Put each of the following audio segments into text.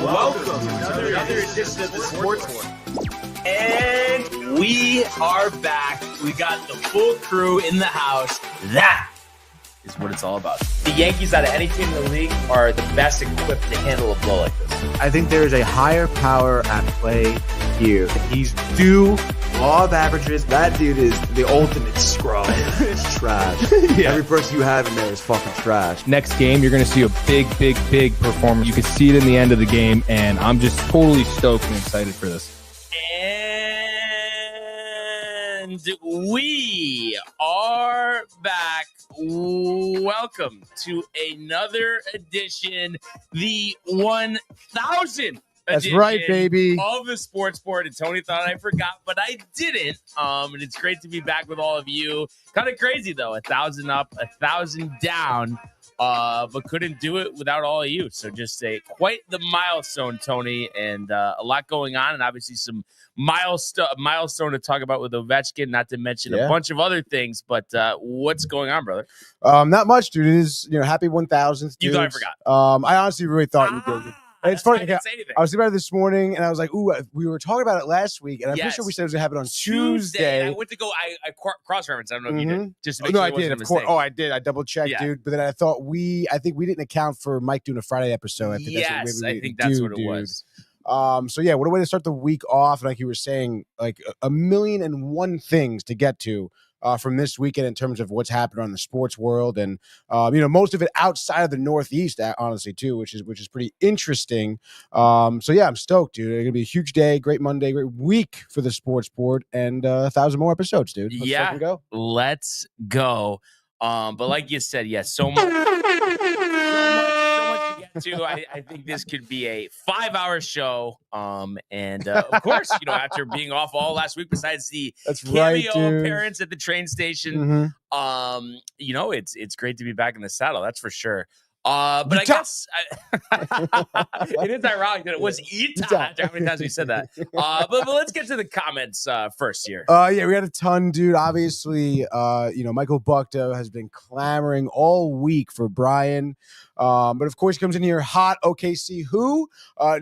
Welcome to another edition of the Sportsport. And we are back. We got the full crew in the house. That is what it's all about. The Yankees, out of any team in the league, are the best equipped to handle a blow like this. I think there is a higher power at play here. He's due law of averages. That dude is the ultimate scrub. It's trash. Yeah. Every person you have in there is fucking trash. Next game, you're going to see a big performance. You can see it in the end of the game, and I'm just totally stoked and excited for this. And we are back. Welcome to another edition, the 1000th That's right, baby. Of the Sportsport. And Tony thought I forgot, but I didn't. And it's great to be back with all of you. Kind of crazy, though. 1,000 up, 1,000 down. But couldn't do it without all of you. So just quite the milestone, Tony, and a lot going on, and obviously some milestone to talk about with Ovechkin, not to mention a bunch of other things. But what's going on, brother? Not much, dude. It is, happy 1,000th. You thought I forgot? I honestly really thought you did. It's funny. I didn't say anything. I was thinking about it this morning, and I was like, "Ooh, we were talking about it last week, and I'm pretty sure we said it was gonna happen on Tuesday." I went to go. I cross-referenced. I don't know if you did. Just to make no, sure I did. Of course. I did. I double-checked, dude. But then I think we didn't account for Mike doing a Friday episode. I think that's what it was. So yeah, what a way to start the week off. Like you were saying, like a million and one things to get to. From this weekend in terms of what's happened on the sports world, and most of it outside of the Northeast, honestly, too, which is pretty interesting. So yeah, I'm stoked, dude. It's gonna be a huge day, great Monday, great week for the Sportsport, and 1,000 more episodes, dude. Let's go. But like you said, yes, so much to get to. I think this could be a 5-hour show. And of course, after being off all last week, besides the cameo appearance at the train station, it's great to be back in the saddle. That's for sure. But I guess it is ironic that it was Utah after how many times we said that. But let's get to the comments first here. Yeah, we had a ton, dude. Obviously, Michael Buckto has been clamoring all week for Brian. But of course, he comes in here hot. OKC, who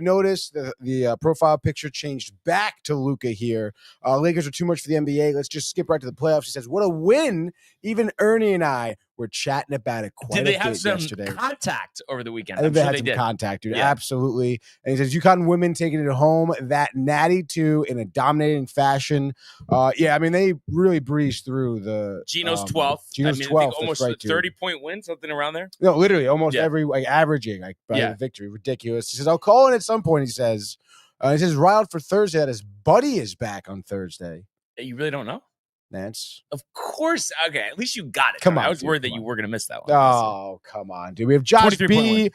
notice the profile picture changed back to Luka here. Lakers are too much for the NBA. Let's just skip right to the playoffs. He says, "What a win!" Even Ernie and I were chatting about it quite a bit yesterday. Did they have some contact over the weekend? I think they had some contact, dude. Yeah. Absolutely. And he says, UConn women taking it home, that natty too, in a dominating fashion. Yeah, I mean, they really breezed through the Geno's 12th. Geno's 12th. Almost a 30-point win, something around there. No, literally, almost every averaging victory. Ridiculous. He says, I'll call in at some point, he says. He says, riled for Thursday that his buddy is back on Thursday. You really don't know? Nance. Of course. Okay, at least you got it. Come on. I was worried that you were going to miss that one. Oh, come on, dude. We have Josh B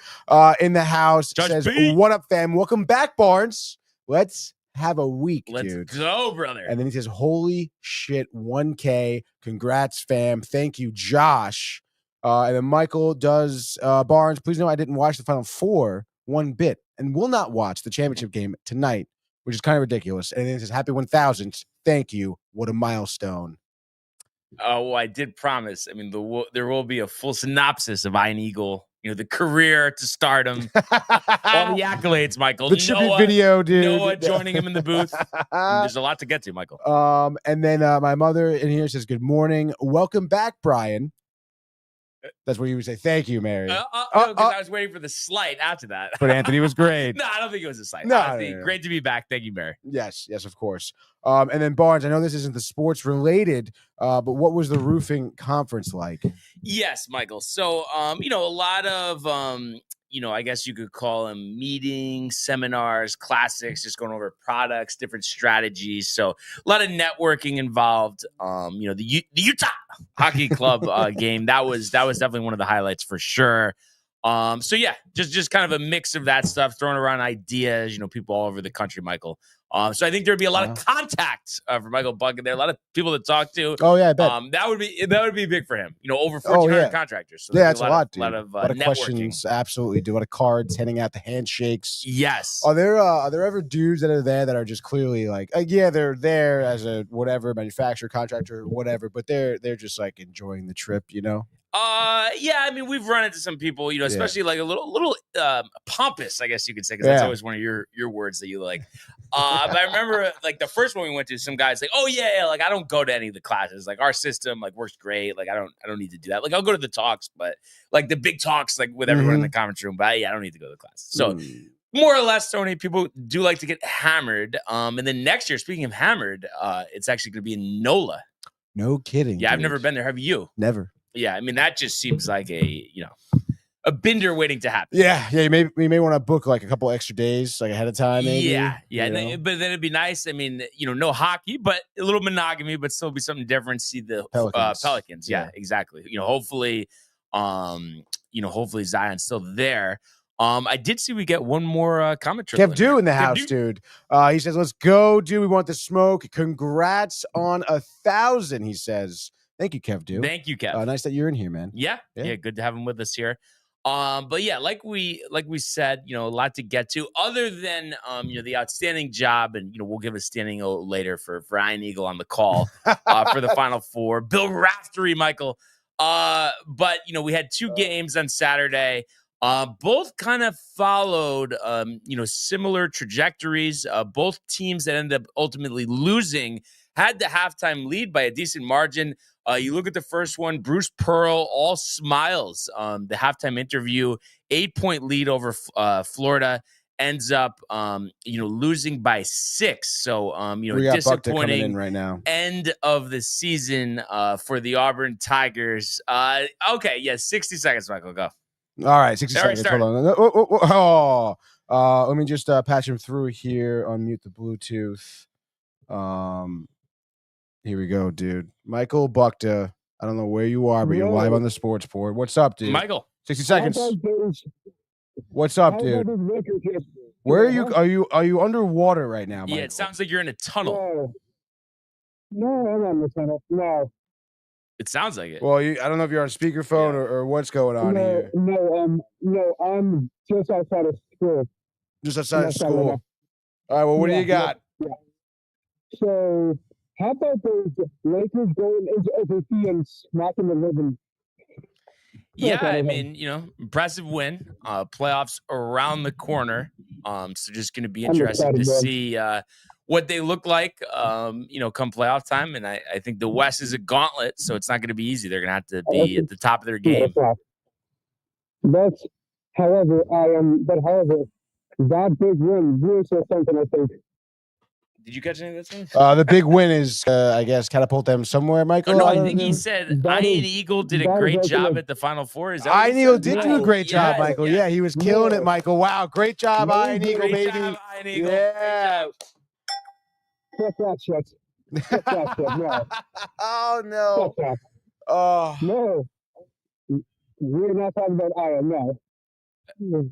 in the house. Josh says, B. What up, fam? Welcome back, Barnes. Let's have a week, Let's dude. go, brother. And then he says, holy shit, 1K. Congrats, fam. Thank you, Josh. And then Michael does, Barnes, please know I didn't watch the Final Four one bit and will not watch the championship game tonight, which is kind of ridiculous. And then he says, happy 1,000th. Thank you. What a milestone. Oh, I did promise. I mean, there will be a full synopsis of Iron Eagle, the career to stardom, all the accolades, Michael. The tribute video, dude. Noah joining him in the booth. There's a lot to get to, Michael. And then my mother in here says, good morning. Welcome back, Brian. That's what you would say. Thank you, Mary. I was waiting for the slight after that. But Anthony was great. No, I don't think it was a slight. No. Great to be back. Thank you, Mary. Yes, of course. And then Barnes, I know this isn't the sports related, but what was the roofing conference like? Yes, Michael. So, a lot of, I guess you could call them meetings, seminars, classics, just going over products, different strategies. So a lot of networking involved. The Utah Hockey Club game, that was definitely one of the highlights for sure. So yeah, just kind of a mix of that stuff, throwing around ideas, people all over the country, Michael. So I think there'd be a lot of contact for Michael Buck, and there are a lot of people to talk to. Oh yeah, I bet. That would be big for him. Over 1,400 contractors. So yeah, it's a lot, dude. A lot of questions. Absolutely, do a lot of cards, handing out the handshakes. Yes. Are there ever dudes that are there that are just clearly like, they're there as a whatever manufacturer, contractor, whatever, but they're just like enjoying the trip, Yeah, I mean, we've run into some people, especially like a little pompous, I guess you could say, because that's always one of your words that you like. But I remember like the first one we went to, some guys like, oh yeah, like I don't go to any of the classes. Like our system like works great. Like I don't need to do that. Like I'll go to the talks, but like the big talks, like with everyone in the conference room. But I don't need to go to the classes. So more or less, Tony, people do like to get hammered. And then next year, speaking of hammered, it's actually going to be in NOLA. No kidding. Yeah, dude. I've never been there. Have you? Never. Yeah, I mean that just seems like a bender waiting to happen. Yeah. You may want to book like a couple extra days like ahead of time. Maybe. Yeah. But then it'd be nice. I mean, no hockey, but a little monogamy, but still be something different. See the Pelicans. Yeah, exactly. Hopefully, hopefully Zion's still there. I did see we get one more comment. Kev Do in the house, dude. He says, "Let's go, dude. We want the smoke. Congrats on 1,000." He says. Thank you, Kev. Thank you, Kev. Nice that you're in here, man. Yeah, good to have him with us here. But yeah, like we said, a lot to get to. Other than the outstanding job, and we'll give a standing O later for Iron Eagle on the call for the Final Four. Bill Raftery, Michael. But we had two games on Saturday. Both kind of followed similar trajectories. Both teams that ended up ultimately losing had the halftime lead by a decent margin. You look at the first one, Bruce Pearl, all smiles. The halftime interview, 8-point lead over Florida, ends up, losing by 6. So, disappointing in right now. End of the season for the Auburn Tigers. 60 seconds, Michael, go. All right, 60 seconds. Hold on. Let me just patch him through here. Unmute the Bluetooth. Here we go, dude. Michael Buckta. I don't know where you are, but you're live on the Sportsport. What's up, dude? Michael. 60 seconds. What's up, dude? Where are you? Are you underwater right now, Michael? Yeah, it sounds like you're in a tunnel. No, I'm not in the tunnel. No. It sounds like it. Well, I don't know if you're on speakerphone or what's going on here. No, I'm just outside of school. Just outside of school. All right, well, what do you got? Yeah. So, how about those Lakers going into OKC and smacking the living? Yeah, I mean, impressive win. Playoffs around the corner. So just going to be interesting to see what they look like, come playoff time. And I think the West is a gauntlet, so it's not going to be easy. They're going to have to be at the top of their game. However, that big win really says something, I think. Did you catch any of this? The big win is, I guess, catapult them somewhere, Michael. Oh, no, I think he said Iron Eagle did a great job at the Final Four. Is that Iron Eagle did do a great job, Michael. Yeah, he was killing it, Michael. Wow, great job, Iron Eagle, baby. Job, Iron Eagle. Yeah. Fuck that shit. No. Oh, no. No. We're not talking about Iron, no.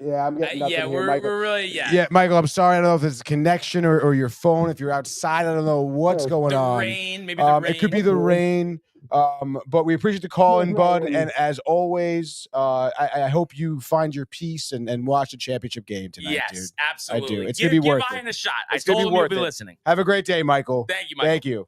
Yeah, I'm getting nothing here, Michael. We're really, Yeah, Michael, I'm sorry. I don't know if it's a connection or your phone. If you're outside, I don't know what's going on. Rain, maybe the rain. It could be the rain. But we appreciate the call in, bud. And as always, I hope you find your peace and watch the championship game tonight, dude. Yes, absolutely. I do. It's going to be worth it. Give Iron a shot. It's I told him you'll be it. listening. Have a great day, Michael. Thank you, Michael. Thank you.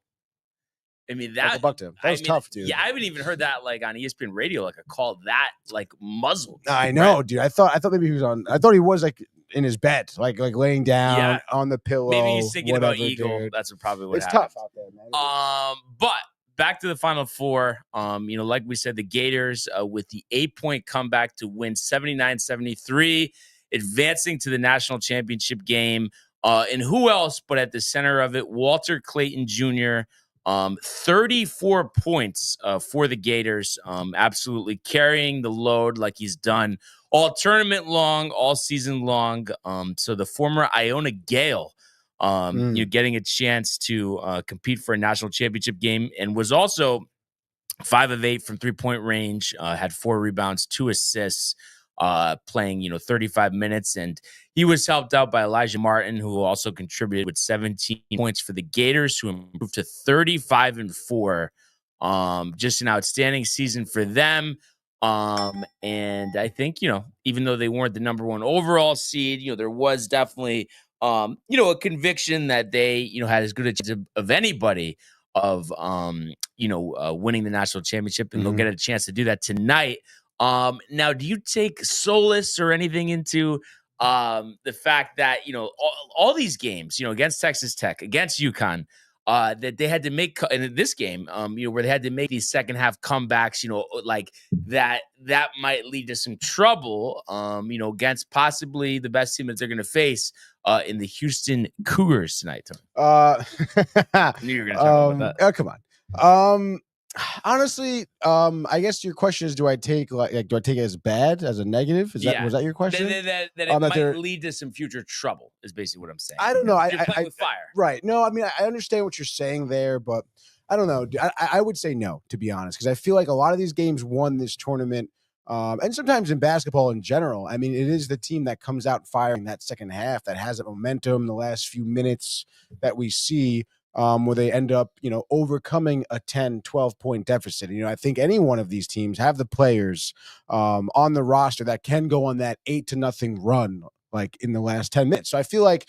I mean, that was tough, dude. Yeah, I haven't even heard that like on ESPN radio, like a call that like muzzled. I know, dude. I thought maybe he was on. I thought he was like in his bed, like laying down on the pillow. Maybe he's thinking about Eagle. Dude. That's probably what happened. It's tough out there, man. But back to the Final Four. Like we said, the Gators with the 8-point comeback to win 79-73, advancing to the national championship game. And who else but at the center of it, Walter Clayton Jr., 34 points for the Gators, absolutely carrying the load like he's done all tournament long, all season long. So the former Iona Gale, getting a chance to compete for a national championship game, and was also 5 of 8 from 3-point range, had 4 rebounds, 2 assists, playing 35 minutes, and he was helped out by Elijah Martin, who also contributed with 17 points for the Gators, who improved to 35-4. Just an outstanding season for them. And I think even though they weren't the number 1 overall seed, there was definitely a conviction that they had as good a chance of anybody of winning the national championship, and they'll get a chance to do that tonight. Now, do you take solace or anything into the fact that, all these games, against Texas Tech, against UConn, that they had to make, and in this game, where they had to make these second half comebacks, like that might lead to some trouble, against possibly the best team that they're going to face in the Houston Cougars tonight, Tony. I knew you were going to talk about that. Oh, come on. Honestly, I guess your question is, do I take it as bad, as a negative? Was that your question? That it might lead to some future trouble is basically what I'm saying. I don't know. I with fire. Right. No, I mean, I understand what you're saying there, but I don't know. I would say no, to be honest, because I feel like a lot of these games won this tournament. And sometimes in basketball in general, I mean, it is the team that comes out firing that second half that has that momentum, the last few minutes that we see. Where they end up, overcoming a 10, 12-point deficit. I think any one of these teams have the players on the roster that can go on that 8-0 run, like in the last 10 minutes. So I feel like,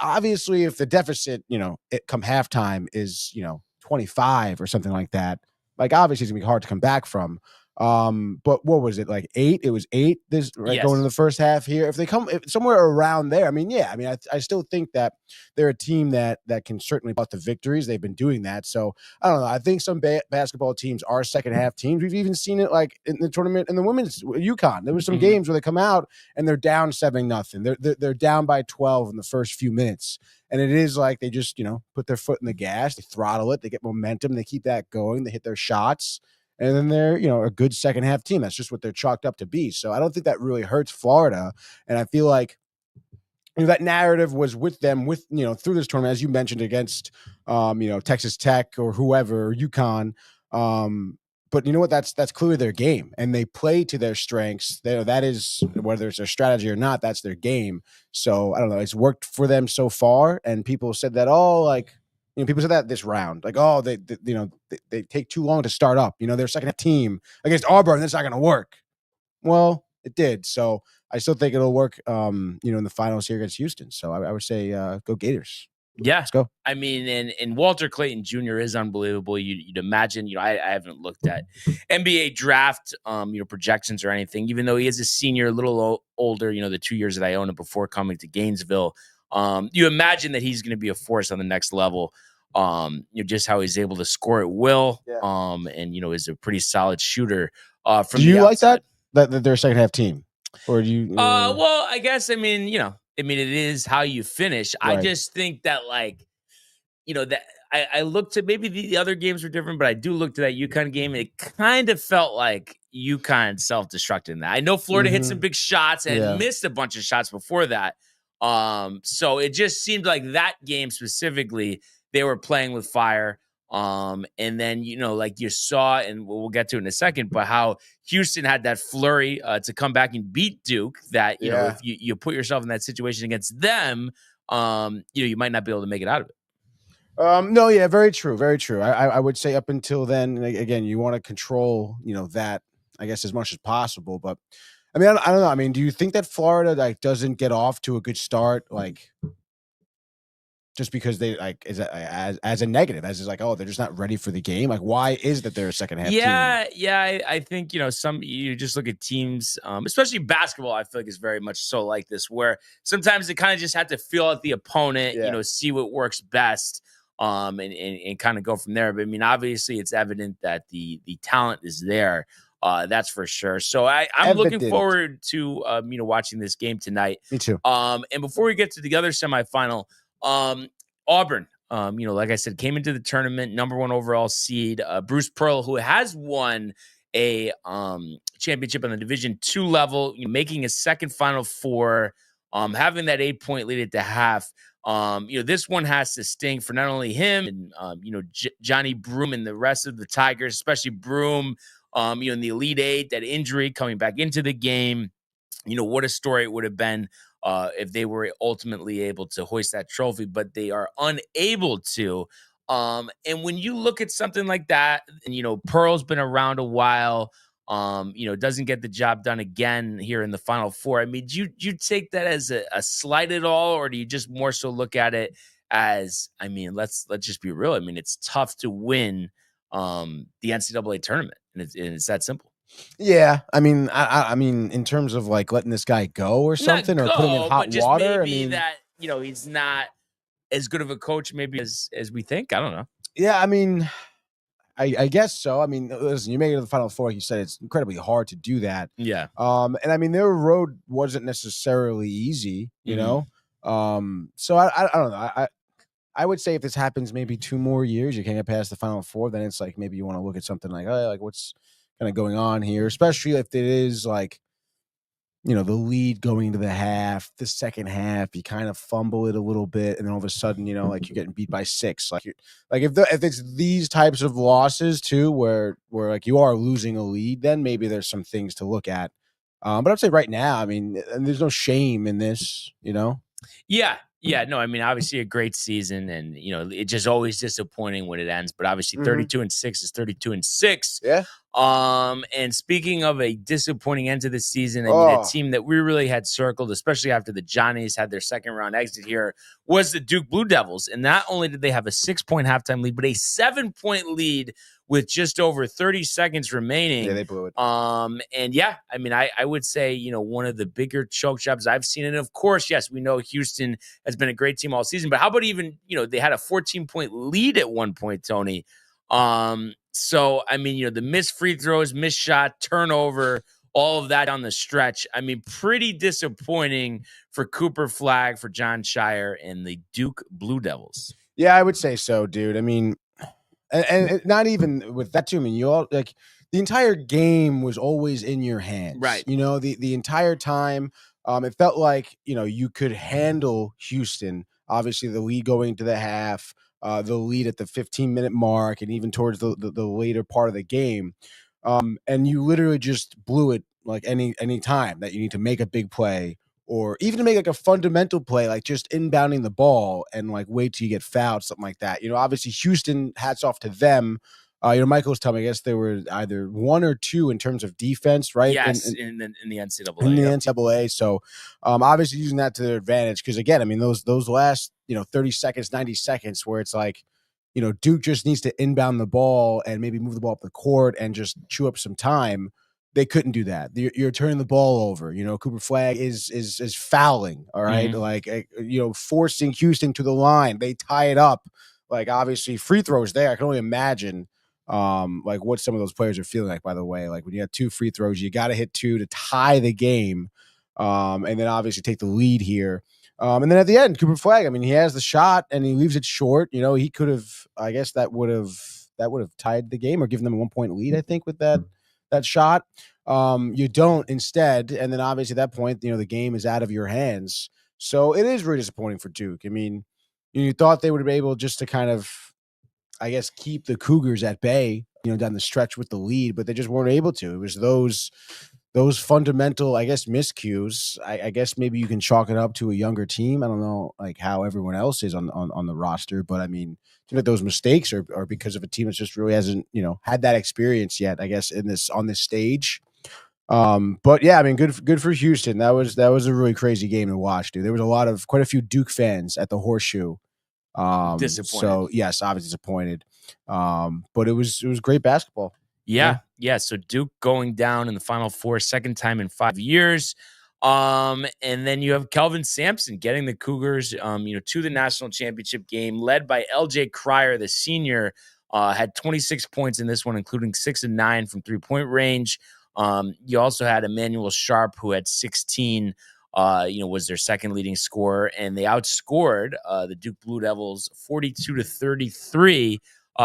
obviously if the deficit, it come halftime is, 25 or something like that, like obviously it's gonna be hard to come back from. But what was it, like 8? It was 8 this right, yes, going in the first half here. If they come somewhere around there, I still think that they're a team that can certainly put the victories. They've been doing that. So I don't know. I think some basketball teams are second half teams. We've even seen it like in the tournament in the women's UConn. There was some games where they come out and they're down 7-0. They're down by 12 in the first few minutes. And it is like they just, put their foot in the gas, they throttle it, they get momentum, they keep that going, they hit their shots. And then they're, a good second half team. That's just what they're chalked up to be. So I don't think that really hurts Florida. And I feel like that narrative was with them through this tournament, as you mentioned, against, Texas Tech or whoever, or UConn. But you know what? That's clearly their game, and they play to their strengths. That is, whether it's their strategy or not, that's their game. So I don't know. It's worked for them so far. And people said that, people said that this round, like, they take too long to start up. Their second team against Auburn, that's not going to work. Well, it did. So I still think it'll work, in the finals here against Houston. So I would say go Gators. Yeah. Let's go. I mean, and Walter Clayton Jr. is unbelievable. You'd imagine, I haven't looked at NBA draft, projections or anything, even though he is a senior, a little older, the 2 years that I owned him before coming to Gainesville. You imagine that he's going to be a force on the next level. Just how he's able to score at will, and is a pretty solid shooter. From do you like that they're a second half team, or do you? Well, I guess it is how you finish. Right. I just think that that I looked at, maybe the other games were different, but I do look to that UConn game. And it kind of felt like UConn self-destructed in that. I know Florida hit some big shots and missed a bunch of shots before that. So it just seemed like that game specifically, they were playing with fire. And then, like you saw, and we'll get to it in a second, but how Houston had that flurry to come back and beat Duke, that, if you put yourself in that situation against them, you might not be able to make it out of it. No, yeah, very true. Very true. I would say up until then, again, you want to control, that, I guess, as much as possible. But I don't know. Do you think that Florida doesn't get off to a good start, just because they as a negative, as is they're just not ready for the game? Why is that they're a second half team? Yeah. I think, you just look at teams, especially basketball, I feel like is very much so like this, where sometimes they kind of just have to feel out the opponent, see what works best, and kind of go from there. But obviously it's evident that the talent is there. That's for sure. So I'm looking forward to, watching this game tonight. Me too. And before we get to the other semifinal, Auburn, like I said, came into the tournament, number 1 overall seed. Bruce Pearl, who has won a championship on the Division II level, making a second Final Four, having that 8-point lead at the half. This one has to sting for not only him and Johnny Broome and the rest of the Tigers, especially Broome, in the Elite Eight, that injury coming back into the game. What a story it would have been if they were ultimately able to hoist that trophy, but they are unable to. And when you look at something like that, and, Pearl's been around a while, doesn't get the job done again here in the Final Four. Do you take that as a slight at all, or do you just more so look at it as, let's just be real. It's tough to win the NCAA tournament, and it's that simple. Yeah, I mean, I mean, in terms of like letting this guy go or something, or putting him in hot water. Maybe that he's not as good of a coach maybe as we think. I don't know. Yeah, I mean, I guess so. I mean, listen, you made it to the Final Four. Like you said, it's incredibly hard to do that. Yeah. And I mean, their road wasn't necessarily easy, you know. So I don't know. I would say if this happens maybe 2 more years, you can't get past the Final Four, then it's like maybe you want to look at something like, oh, like what's kind of going on here, especially if it is like, the lead going into the half, the second half, you kind of fumble it a little bit, and then all of a sudden, like you're getting beat by 6. Like if it's these types of losses too, where like you are losing a lead, then maybe there's some things to look at. But I'd say right now, I mean, and there's no shame in this, Yeah, no, I mean, obviously a great season, and it's just always disappointing when it ends. But obviously, 32-6 is 32-6. Yeah. And speaking of a disappointing end to the season, I mean, a team that we really had circled, especially after the Johnnies had their second round exit here, was the Duke Blue Devils. And not only did they have a 6-point halftime lead, but a 7-point lead with just over 30 seconds remaining. Yeah, they blew it. And yeah, I mean, I would say, one of the bigger choke jobs I've seen. And of course, yes, we know Houston has been a great team all season, but how about even, they had a 14-point lead at one point, Tony. So, I mean, the missed free throws, missed shot, turnover, all of that down the stretch. I mean, pretty disappointing for Cooper Flagg, for John Shire, and the Duke Blue Devils. Yeah, I would say so, dude. I mean, and not even with that too. I mean, you all like the entire game was always in your hands, right? The entire time, it felt like you could handle Houston. Obviously, the lead going into the half, the lead at the 15-minute mark, and even towards the later part of the game, and you literally just blew it like any time that you need to make a big play, or even to make like a fundamental play, like just inbounding the ball and like wait till you get fouled, something like that. Obviously Houston, hats off to them. Michael was telling me, I guess they were either 1 or 2 in terms of defense, right? Yes, in the NCAA. In the NCAA. So obviously using that to their advantage. Because again, I mean, those last 30 seconds, 90 seconds where it's like, Duke just needs to inbound the ball and maybe move the ball up the court and just chew up some time. They couldn't do that. You're turning the ball over. Cooper Flagg is fouling. All right, like forcing Houston to the line. They tie it up. Like obviously free throws there. I can only imagine like what some of those players are feeling like. By the way, like when you have 2 free throws, you got to hit 2 to tie the game, and then obviously take the lead here. And then at the end, Cooper Flagg. I mean, he has the shot and he leaves it short. He could have. I guess that would have tied the game or given them a 1-point lead. I think with that shot. You don't instead. And then obviously at that point, the game is out of your hands. So it is really disappointing for Duke. I mean, you thought they would be able just to kind of, I guess, keep the Cougars at bay, down the stretch with the lead, but they just weren't able to. It was those fundamental, I guess, miscues. I guess maybe you can chalk it up to a younger team. I don't know like how everyone else is on the roster, but I mean, those mistakes are because of a team that just really hasn't, had that experience yet, I guess, on this stage. But yeah, I mean, good for Houston. That was a really crazy game to watch, dude. There was quite a few Duke fans at the Horseshoe. Disappointed. So yes, obviously disappointed. But it was great basketball. Yeah. So Duke going down in the Final Four, second time in 5 years. And then you have Kelvin Sampson getting the Cougars, to the national championship game, led by LJ Cryer, the senior, had 26 points in this one, including 6 of 9 from 3-point range. You also had Emmanuel Sharp, who had 16, was their second leading scorer, and they outscored the Duke Blue Devils 42-33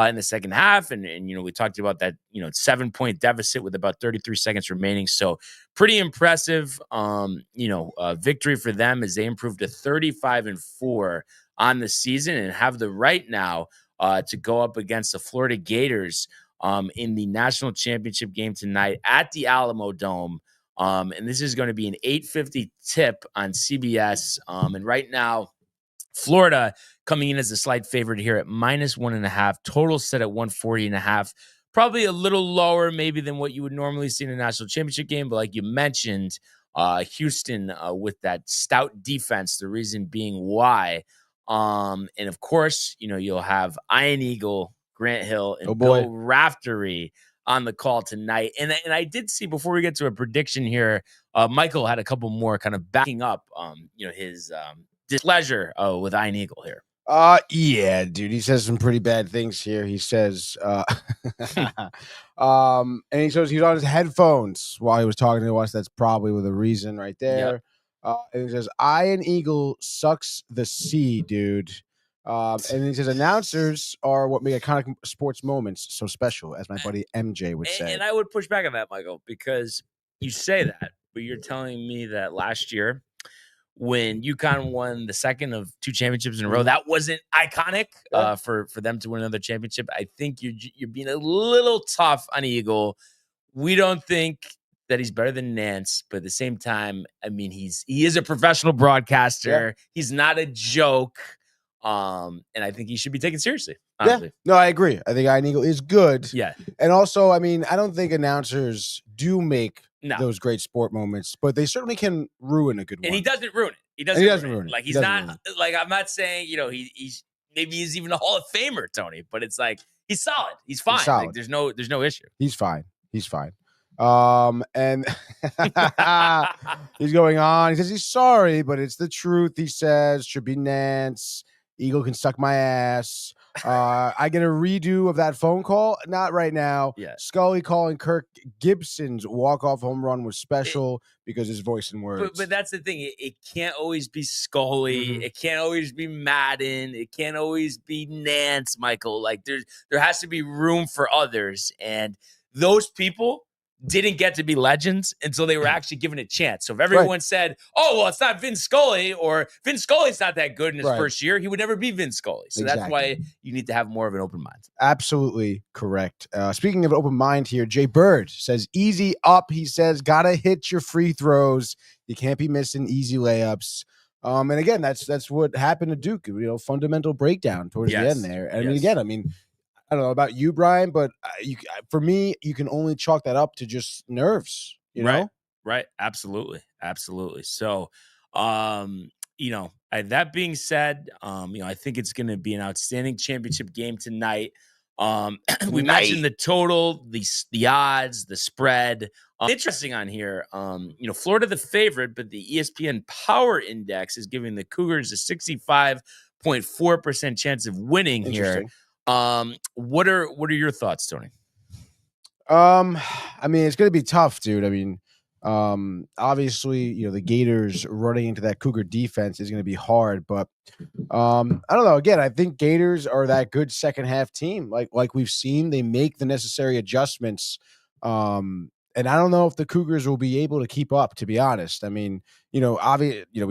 in the second half. And we talked about that, 7-point deficit with about 33 seconds remaining. So pretty impressive, victory for them as they improved to 35-4 on the season and have the right now to go up against the Florida Gators in the national championship game tonight at the Alamo Dome. And this is going to be an 8:50 tip on CBS. And right now, Florida coming in as a slight favorite here at -1.5. Total set at 140.5. Probably a little lower maybe than what you would normally see in a national championship game. But like you mentioned, Houston with that stout defense, the reason being why. And of course, you'll have Iron Eagle Grant Hill, and Bill Raftery on the call tonight. And I did see, before we get to a prediction here, Michael had a couple more kind of backing up, his displeasure with Ian Eagle here. Yeah, dude. He says some pretty bad things here. He says, and he says he's on his headphones while he was talking to us. That's probably with a reason right there. Yep. And he says, Ian Eagle sucks the C, dude. And he says announcers are what make iconic sports moments so special, as my buddy MJ would say. And I would push back on that, Michael, because you say that, but you're telling me that last year, when UConn won the second of 2 championships in a row, that wasn't iconic for them to win another championship. I think you're being a little tough on Eagle. We don't think that he's better than Nance, but at the same time, I mean, he is a professional broadcaster. Yeah. He's not a joke. And I think he should be taken seriously. Honestly. Yeah, no, I agree. I think Ian Eagle is good. Yeah. And also, I mean, I don't think announcers do make those great sport moments, but they certainly can ruin a good one. And he doesn't ruin it. He doesn't ruin it. Like, he's not, like, I'm not saying, he's maybe he's even a Hall of Famer, Tony, but it's like, he's solid. He's fine. He's solid. Like, there's no issue. He's fine. And he's going on. He says he's sorry, but it's the truth. He says should be Nance. Eagle can suck my ass. I get a redo of that phone call. Not right now. Yeah. Scully calling Kirk Gibson's walk-off home run was special because his voice and words. But that's the thing. It can't always be Scully. Mm-hmm. It can't always be Madden. It can't always be Nance, Michael. Like, there has to be room for others. And those people didn't get to be legends until they were actually given a chance. So if everyone said, oh, well, it's not Vin Scully, or Vin Scully's not that good in his first year, he would never be Vin Scully. So that's why you need to have more of an open mind. Absolutely correct. Speaking of open mind here, Jay Bird says, easy up. He says, gotta hit your free throws. You can't be missing easy layups. And again, that's what happened to Duke, fundamental breakdown towards the end there. And I mean, I don't know about you, Brian, but for me, you can only chalk that up to just nerves, you know? Right. Absolutely. So, that being said, I think it's going to be an outstanding championship game tonight. We mentioned the total, the odds, the spread. Interesting on here, Florida the favorite, but the ESPN Power Index is giving the Cougars a 65.4% chance of winning here. What are your thoughts, Tony? I mean, it's going to be tough, dude. I mean, obviously, the Gators running into that Cougar defense is going to be hard, but I don't know. Again, I think Gators are that good second half team. Like we've seen, they make the necessary adjustments. And I don't know if the Cougars will be able to keep up, to be honest. I mean, we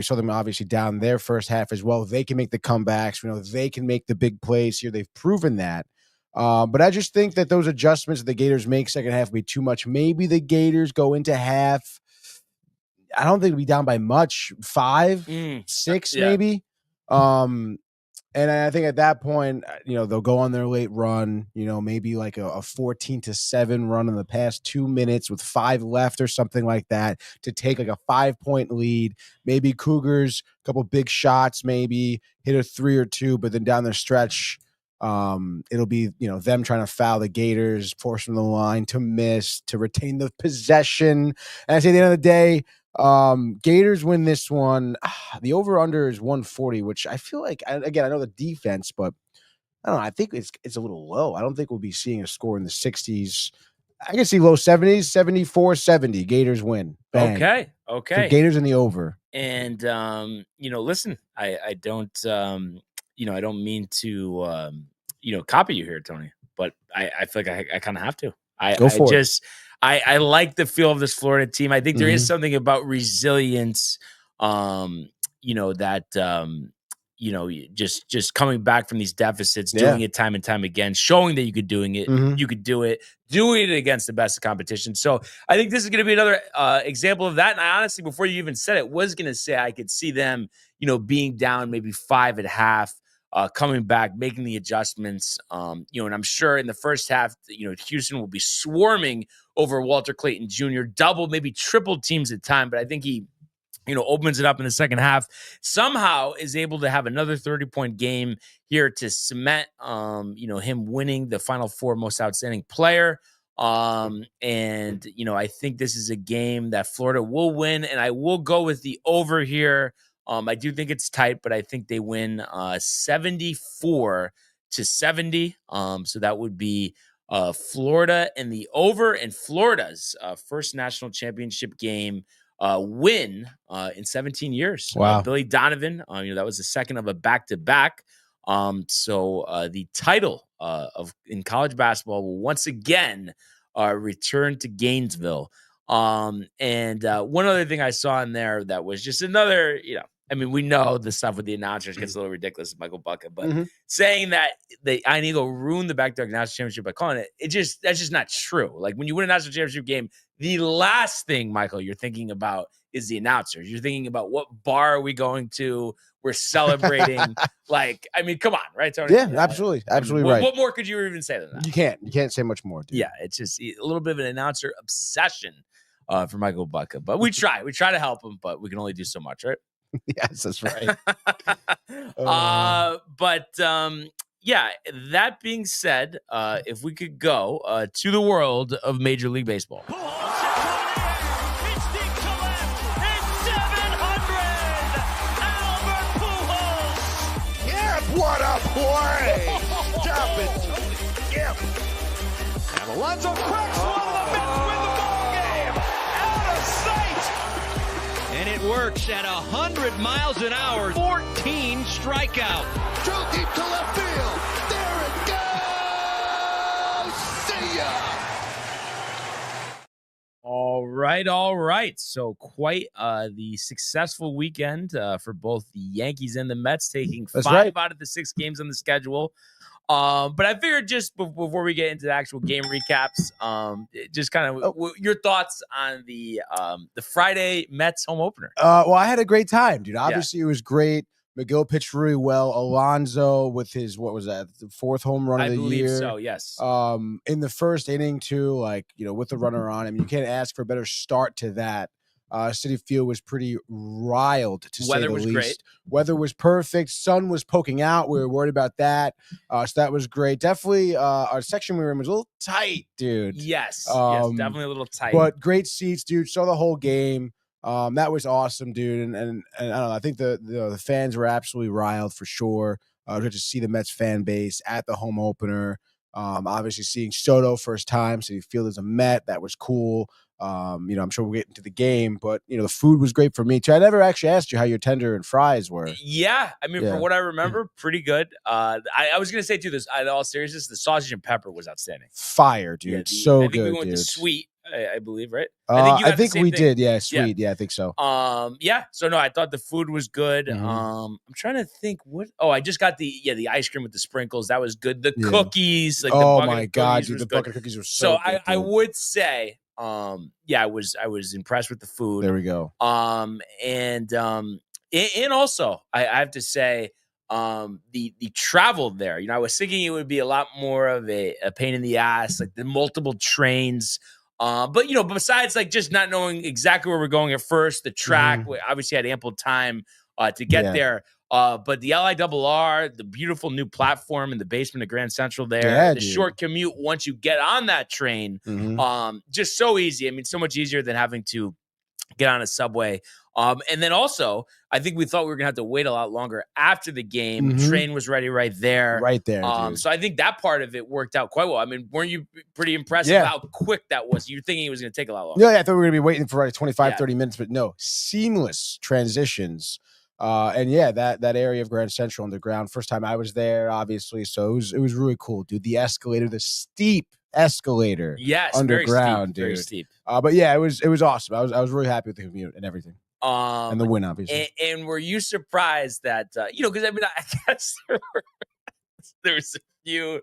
saw them obviously down their first half as well. They can make the comebacks. They can make the big plays here. They've proven that. But I just think that those adjustments that the Gators make second half will be too much. Maybe the Gators go into half. I don't think it'll be down by much. 5, 6, maybe. And I think at that point, they'll go on their late run, maybe like a 14-7 run in the past 2 minutes with 5 left or something like that to take like a 5-point lead. Maybe Cougars, a couple big shots, maybe hit a 3 or 2, but then down the stretch, it'll be, them trying to foul the Gators, force them the line to miss, to retain the possession. And I say at the end of the day, Gators win this one. The over-under is 140, which I feel like, again, I know the defense, but I don't know. I think it's a little low. I don't think we'll be seeing a score in the 60s. I can see low 70s, 74-70. Gators win. Bang. Okay. So Gators in the over. And, listen, I don't, I don't mean to, copy you here, Tony, but I feel like I kind of have to. I like the feel of this Florida team. I think there is something about resilience, just coming back from these deficits, doing it time and time again, showing that you could do it against the best of competition. So I think this is going to be another example of that. And I honestly, before you even said it, was going to say I could see them, being down maybe 5 at half. Coming back, making the adjustments, and I'm sure in the first half, Houston will be swarming over Walter Clayton Jr., double, maybe triple teams at time. But I think he opens it up in the second half, somehow is able to have another 30-point game here to cement, him winning the Final Four Most Outstanding Player. And, I think this is a game that Florida will win, and I will go with the over here. I do think it's tight, but I think they win 74-70. So that would be Florida and the over, and Florida's first national championship game win in 17 years. Wow. Billy Donovan, that was the second of a back-to-back. So the title in college basketball will once again return to Gainesville. And one other thing I saw in there that was just another, we know the stuff with the announcers gets a little ridiculous, Michael Bucket, but saying that the Iron Eagle ruined the back-to-back national championship by calling it, that's just not true. Like, when you win a national championship game, the last thing, Michael, you're thinking about is the announcers. You're thinking about what bar are we going to? We're celebrating. Come on, right, Tony? Yeah, absolutely. Absolutely right. What more could you even say than that? You can't say much more, dude. Yeah, it's just a little bit of an announcer obsession for Michael Bucket. But we try to help him, but we can only do so much, right? Yes, that's right. That being said, if we could go to the world of Major League Baseball. What a play! Stop it! Yep. And Alonso cracks one of the Mets win the ball game! Out of sight! And it works at 100 miles an hour. 14 strikeout. Drill deep to left field. There it goes! See ya! All right. So quite the successful weekend for both the Yankees and the Mets, taking five out of the 6 games on the schedule. But I figured just before we get into the actual game recaps, just kind of your thoughts on the Friday Mets home opener. Well, I had a great time, dude. Obviously, it was great. McGill pitched really well. Alonso with his, what was that, the 4th home run of the year? I believe so, yes. In the first inning, too, with the runner on. I mean, you can't ask for a better start to that. Citi Field was pretty riled, to say the least. Weather was great. Weather was perfect. Sun was poking out. We were worried about that. So that was great. Definitely, our section we were in was a little tight, dude. Yes, definitely a little tight. But great seats, dude. Saw the whole game. That was awesome, dude. And I don't know. I think the fans were absolutely riled for sure. Good to see the Mets fan base at the home opener. Obviously seeing Soto first time, so you feel as a Met. That was cool. I'm sure we'll get into the game, but the food was great for me too. I never actually asked you how your tender and fries were. Yeah, from what I remember, pretty good. I was gonna say too, this in all seriousness, the sausage and pepper was outstanding. Fire, dude. So good. I think we went to sweet, I believe, right? I think we thing. did. Yeah, sweet. Yeah, I think so. So no, I thought the food was good. I'm trying to think I just got the ice cream with the sprinkles. That was good. The cookies, oh my god, dude, the bucket cookies were so good, I would say I was impressed with the food. There we go. And also I have to say, the travel there, I was thinking it would be a lot more of a pain in the ass, like the multiple trains. But besides just not knowing exactly where we're going at first, the track, we obviously had ample time to get there. But the LIRR, the beautiful new platform in the basement of Grand Central there, the short commute once you get on that train, just so easy. I mean, so much easier than having to get on a subway. And then also, I think we thought we were going to have to wait a lot longer after the game. The train was ready right there. Right there, dude. So I think that part of it worked out quite well. I mean, weren't you pretty impressed with how quick that was? You were thinking it was going to take a lot longer. Yeah, I thought we were going to be waiting for 25, 30 minutes, but no, seamless transitions. That area of Grand Central Underground, first time I was there, obviously. So it was really cool, dude. The escalator, the steep escalator, underground, very steep, dude. But yeah, it was awesome. I was really happy with the commute and everything. And the win, obviously. And were you surprised that because I guess there was a few,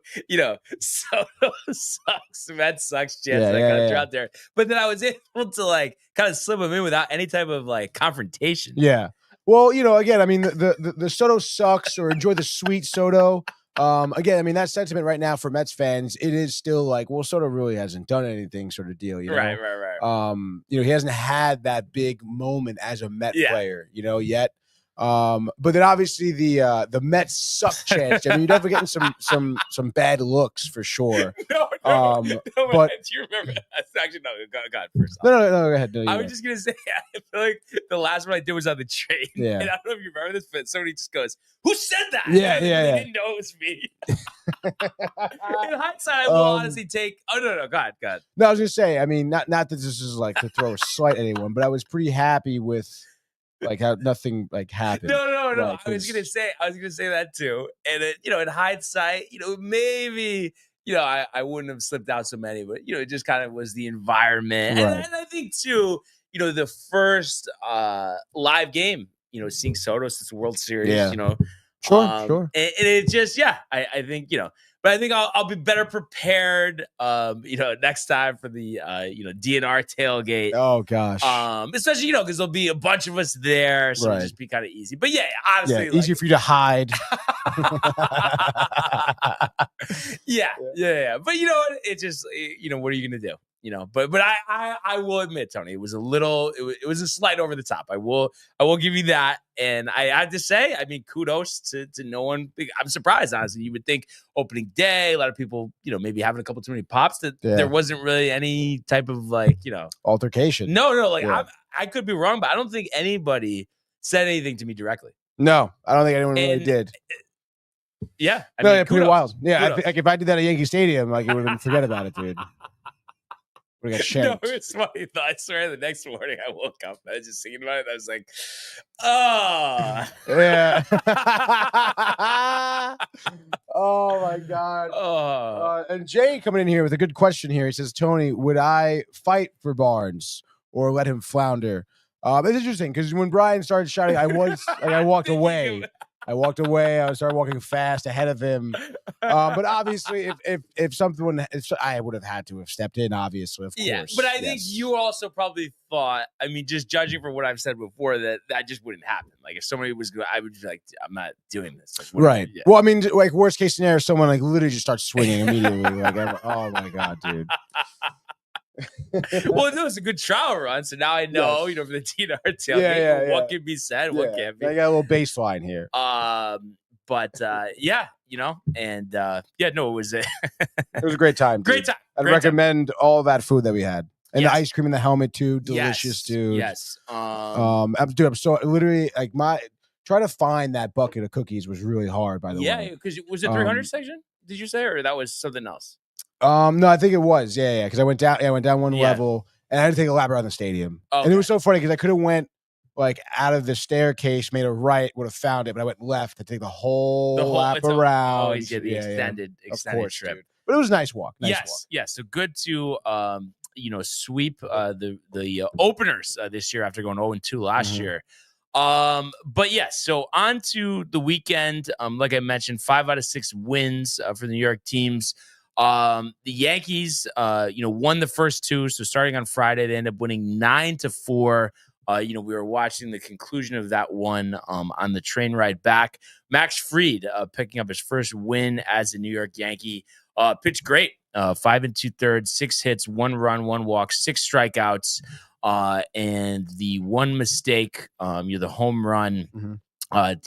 Soto sucks, Mets sucks chance that kind of dropped there. But then I was able to kind of slip them in without any type of confrontation. Yeah. Well, again, I mean, the Soto sucks or enjoy the sweet Soto. Again, I mean, that sentiment right now for Mets fans, it is still like, well, Soto really hasn't done anything sort of deal, you know? Right. You know, he hasn't had that big moment as a Met player, you know, yet. But then obviously the Mets suck chance. I mean, you're definitely getting some bad looks for sure. No, but do you remember? Actually, no. God, first off. No, go ahead. No, I was just gonna say, I feel like the last one I did was on the train. Yeah. And I don't know if you remember this, but somebody just goes, "Who said that?" Yeah. They didn't know it was me. In hindsight, I will honestly take. Oh no, God. No, I was gonna say. I mean, not that this is like to throw a slight at anyone, but I was pretty happy with like how nothing like happened. No. Right, I was gonna say that too. And you know, in hindsight, you know, maybe. You know, I wouldn't have slipped out so many, but, you know, it just kind of was the environment. Right. And I think, too, you know, the first live game, you know, seeing Soto since the World Series, you know. Sure. And it just, I think, you know, but I think I'll be better prepared, you know, next time for the, you know, DNR tailgate. Oh, gosh. Especially, you know, because there'll be a bunch of us there. So it'll just be kind of easy. But, honestly. Yeah, easier for you to hide. Yeah. But you know what? It just, you know, what are you going to do? You know, but I will admit, Tony, it was a little, it was a slight over the top. I will give you that. And I have to say, I mean, kudos to no one. I'm surprised, honestly. You would think opening day, a lot of people, you know, maybe having a couple too many pops, that there wasn't really any type of like, you know, altercation. No, like I could be wrong, but I don't think anybody said anything to me directly. No, I don't think anyone really did. Yeah. I mean, pretty wild. Yeah. Like if I did that at Yankee Stadium, like it would have been forget about it, dude. Would have got shanked. No, it's funny though. I swear the next morning I woke up, I was just thinking about it. I was like, oh. Yeah. Oh my God. And Jay coming in here with a good question here. He says, Tony, would I fight for Barnes or let him flounder? It's interesting because when Brian started shouting, I walked away. I started walking fast ahead of him. But obviously, if something, I would have had to have stepped in, obviously, of course. But I think you also probably thought, I mean, just judging from what I've said before, that just wouldn't happen. Like, if somebody was good, I would be like, I'm not doing this. Like, right. Well, I mean, like, worst case scenario, someone, like, literally just starts swinging immediately. Like, oh, my God, dude. Well, no, it's a good trial run, so now I know, you know, for the DNR tailgate, what can be said, what can't be. I got a little baseline here. But you know, and no, it was it was a great time. Great time. I'd recommend all that food that we had. And the ice cream in the helmet too, delicious, dude. Yes. Dude, I'm so literally like try to find that bucket of cookies was really hard, by the way. Yeah, because was it 300 section? Did you say, or that was something else? No, I think it was. Yeah, because I went down one level and I had to take a lap around the stadium. Okay. And it was so funny because I could have went like out of the staircase, made a right, would have found it, but I went left to take the whole lap around. Oh, you get the extended trip. Dude. But it was a nice walk. Yes. So good to you know, sweep the openers this year after going 0-2 last year. But yes, so on to the weekend. Like I mentioned, 5 out of 6 wins for the New York teams. The Yankees, you know, won the first 2. So starting on Friday, they ended up winning 9-4. You know, we were watching the conclusion of that one on the train ride back. Max Fried picking up his first win as a New York Yankee. Pitched great. 5 2/3, 6 hits, 1 run, 1 walk, 6 strikeouts, and the one mistake, you know, the home run.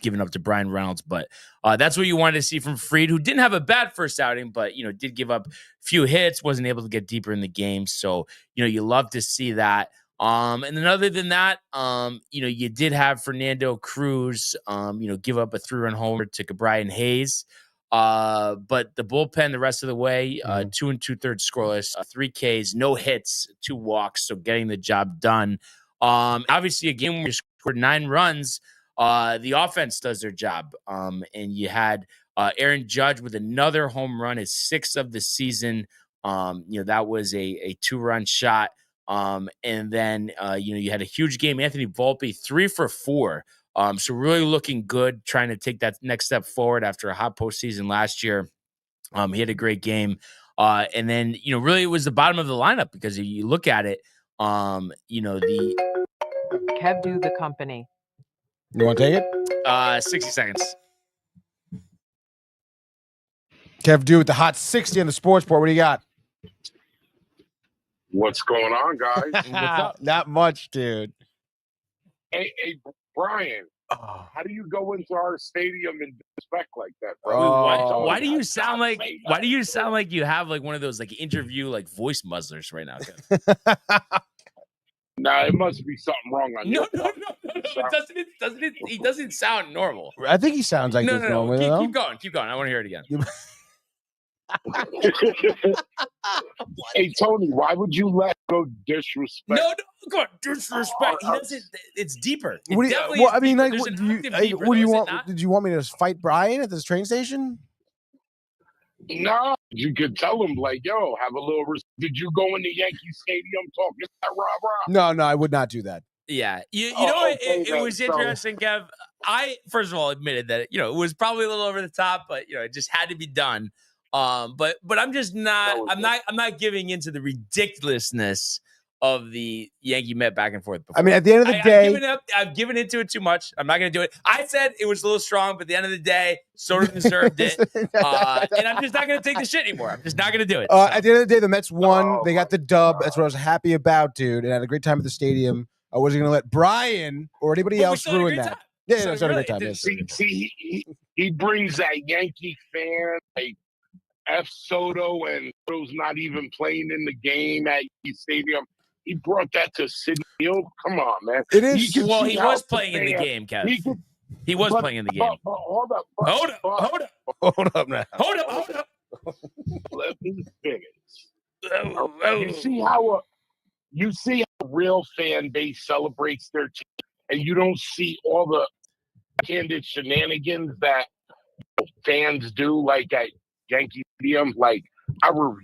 Given up to Brian Reynolds, but that's what you wanted to see from Fried, who didn't have a bad first outing, but you know, did give up a few hits, wasn't able to get deeper in the game. So you know, you love to see that. And then other than that, you know, you did have Fernando Cruz, you know, give up a 3-run homer to Brian Hayes. But the bullpen the rest of the way, 2 2/3 scoreless, 3 Ks, no hits, 2 walks, so getting the job done. Obviously, a game where you scored 9 runs. The offense does their job. And you had Aaron Judge with another home run, his 6th of the season. You know, that was a 2-run shot. And then, you know, you had a huge game. Anthony Volpe, 3 for 4. So really looking good, trying to take that next step forward after a hot postseason last year. He had a great game. And then, you know, really it was the bottom of the lineup because if you look at it, you know, Kev do the company. You want to take it? 60 seconds. Kev Dew with the hot 60 on the Sportsport. What do you got? What's going on, guys? What's up? Not much, dude. Hey, Brian. How do you go into our stadium and disrespect like that, bro? Why do you sound like you have like one of those like interview like voice muzzlers right now? Nah, it must be something wrong on No. He doesn't sound normal. I think he sounds like this normal. Keep going. I want to hear it again. Hey, Tony, why would you let go disrespect? No, go on, disrespect. He doesn't. It's deeper. What do you want? Did you want me to fight Brian at this train station? No, you could tell him like, "Yo, have a little." Did you go in the Yankee Stadium talking that rah-rah? No, I would not do that. Yeah, you know, it was interesting, Kev. I first of all admitted that it was probably a little over the top, but it just had to be done. But I'm just not. I'm not giving into the ridiculousness of the Yankee Met back and forth. Before. I mean, at the end of the day, I've given into it too much. I'm not going to do it. I said it was a little strong, but at the end of the day, sort of deserved it. And I'm just not going to take the shit anymore. I'm just not going to do it. At the end of the day, the Mets won. They got the dub. That's what I was happy about, dude. And I had a great time at the stadium. I wasn't going to let Brian or anybody else ruin that. Yeah, it was a great time. See, he brings that Yankee fan like F. Soto, and Soto's not even playing in the game at Yankee Stadium. He brought that to Citi Field. Come on, man. It is. He was playing in the game, Kev. He was playing in the game. Hold up now. Hold up. Let me finish. You see how a real fan base celebrates their team, and you don't see all the candid shenanigans that fans do, like at Yankee Stadium. Like, I was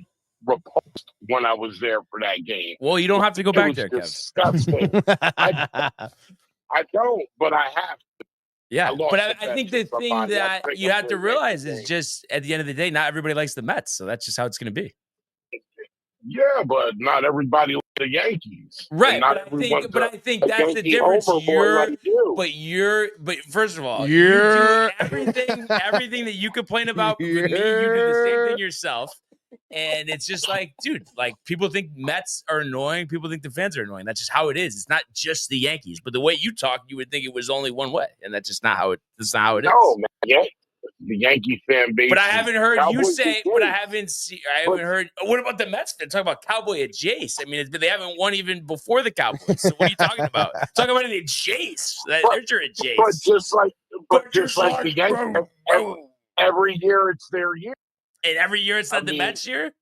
repulsed when I was there for that game. Well, you don't have to go back there, disgusting. I don't, but I have to. Yeah, but I think the thing that you have to realize is just at the end of the day, not everybody likes the Mets, so that's just how it's going to be. Yeah, but not everybody likes the Yankees, right? But I think that's the difference. But first of all, you do everything that you complain about. You do the same thing yourself. And it's just like, dude, like people think Mets are annoying. People think the fans are annoying. That's just how it is. It's not just the Yankees. But the way you talk, you would think it was only one way, and that's just not how it. That's not how it is. No, man. Yeah. The Yankee fan base. But I haven't heard you say. But I haven't heard. What about the Mets? They're talking about Cowboy at Jace. I mean, they haven't won even before the Cowboys. So what are you talking about? Talking about it at Jace. They're at Jace. But just like the Yankees, every year it's their year. And every year it's not the Mets year? I mean,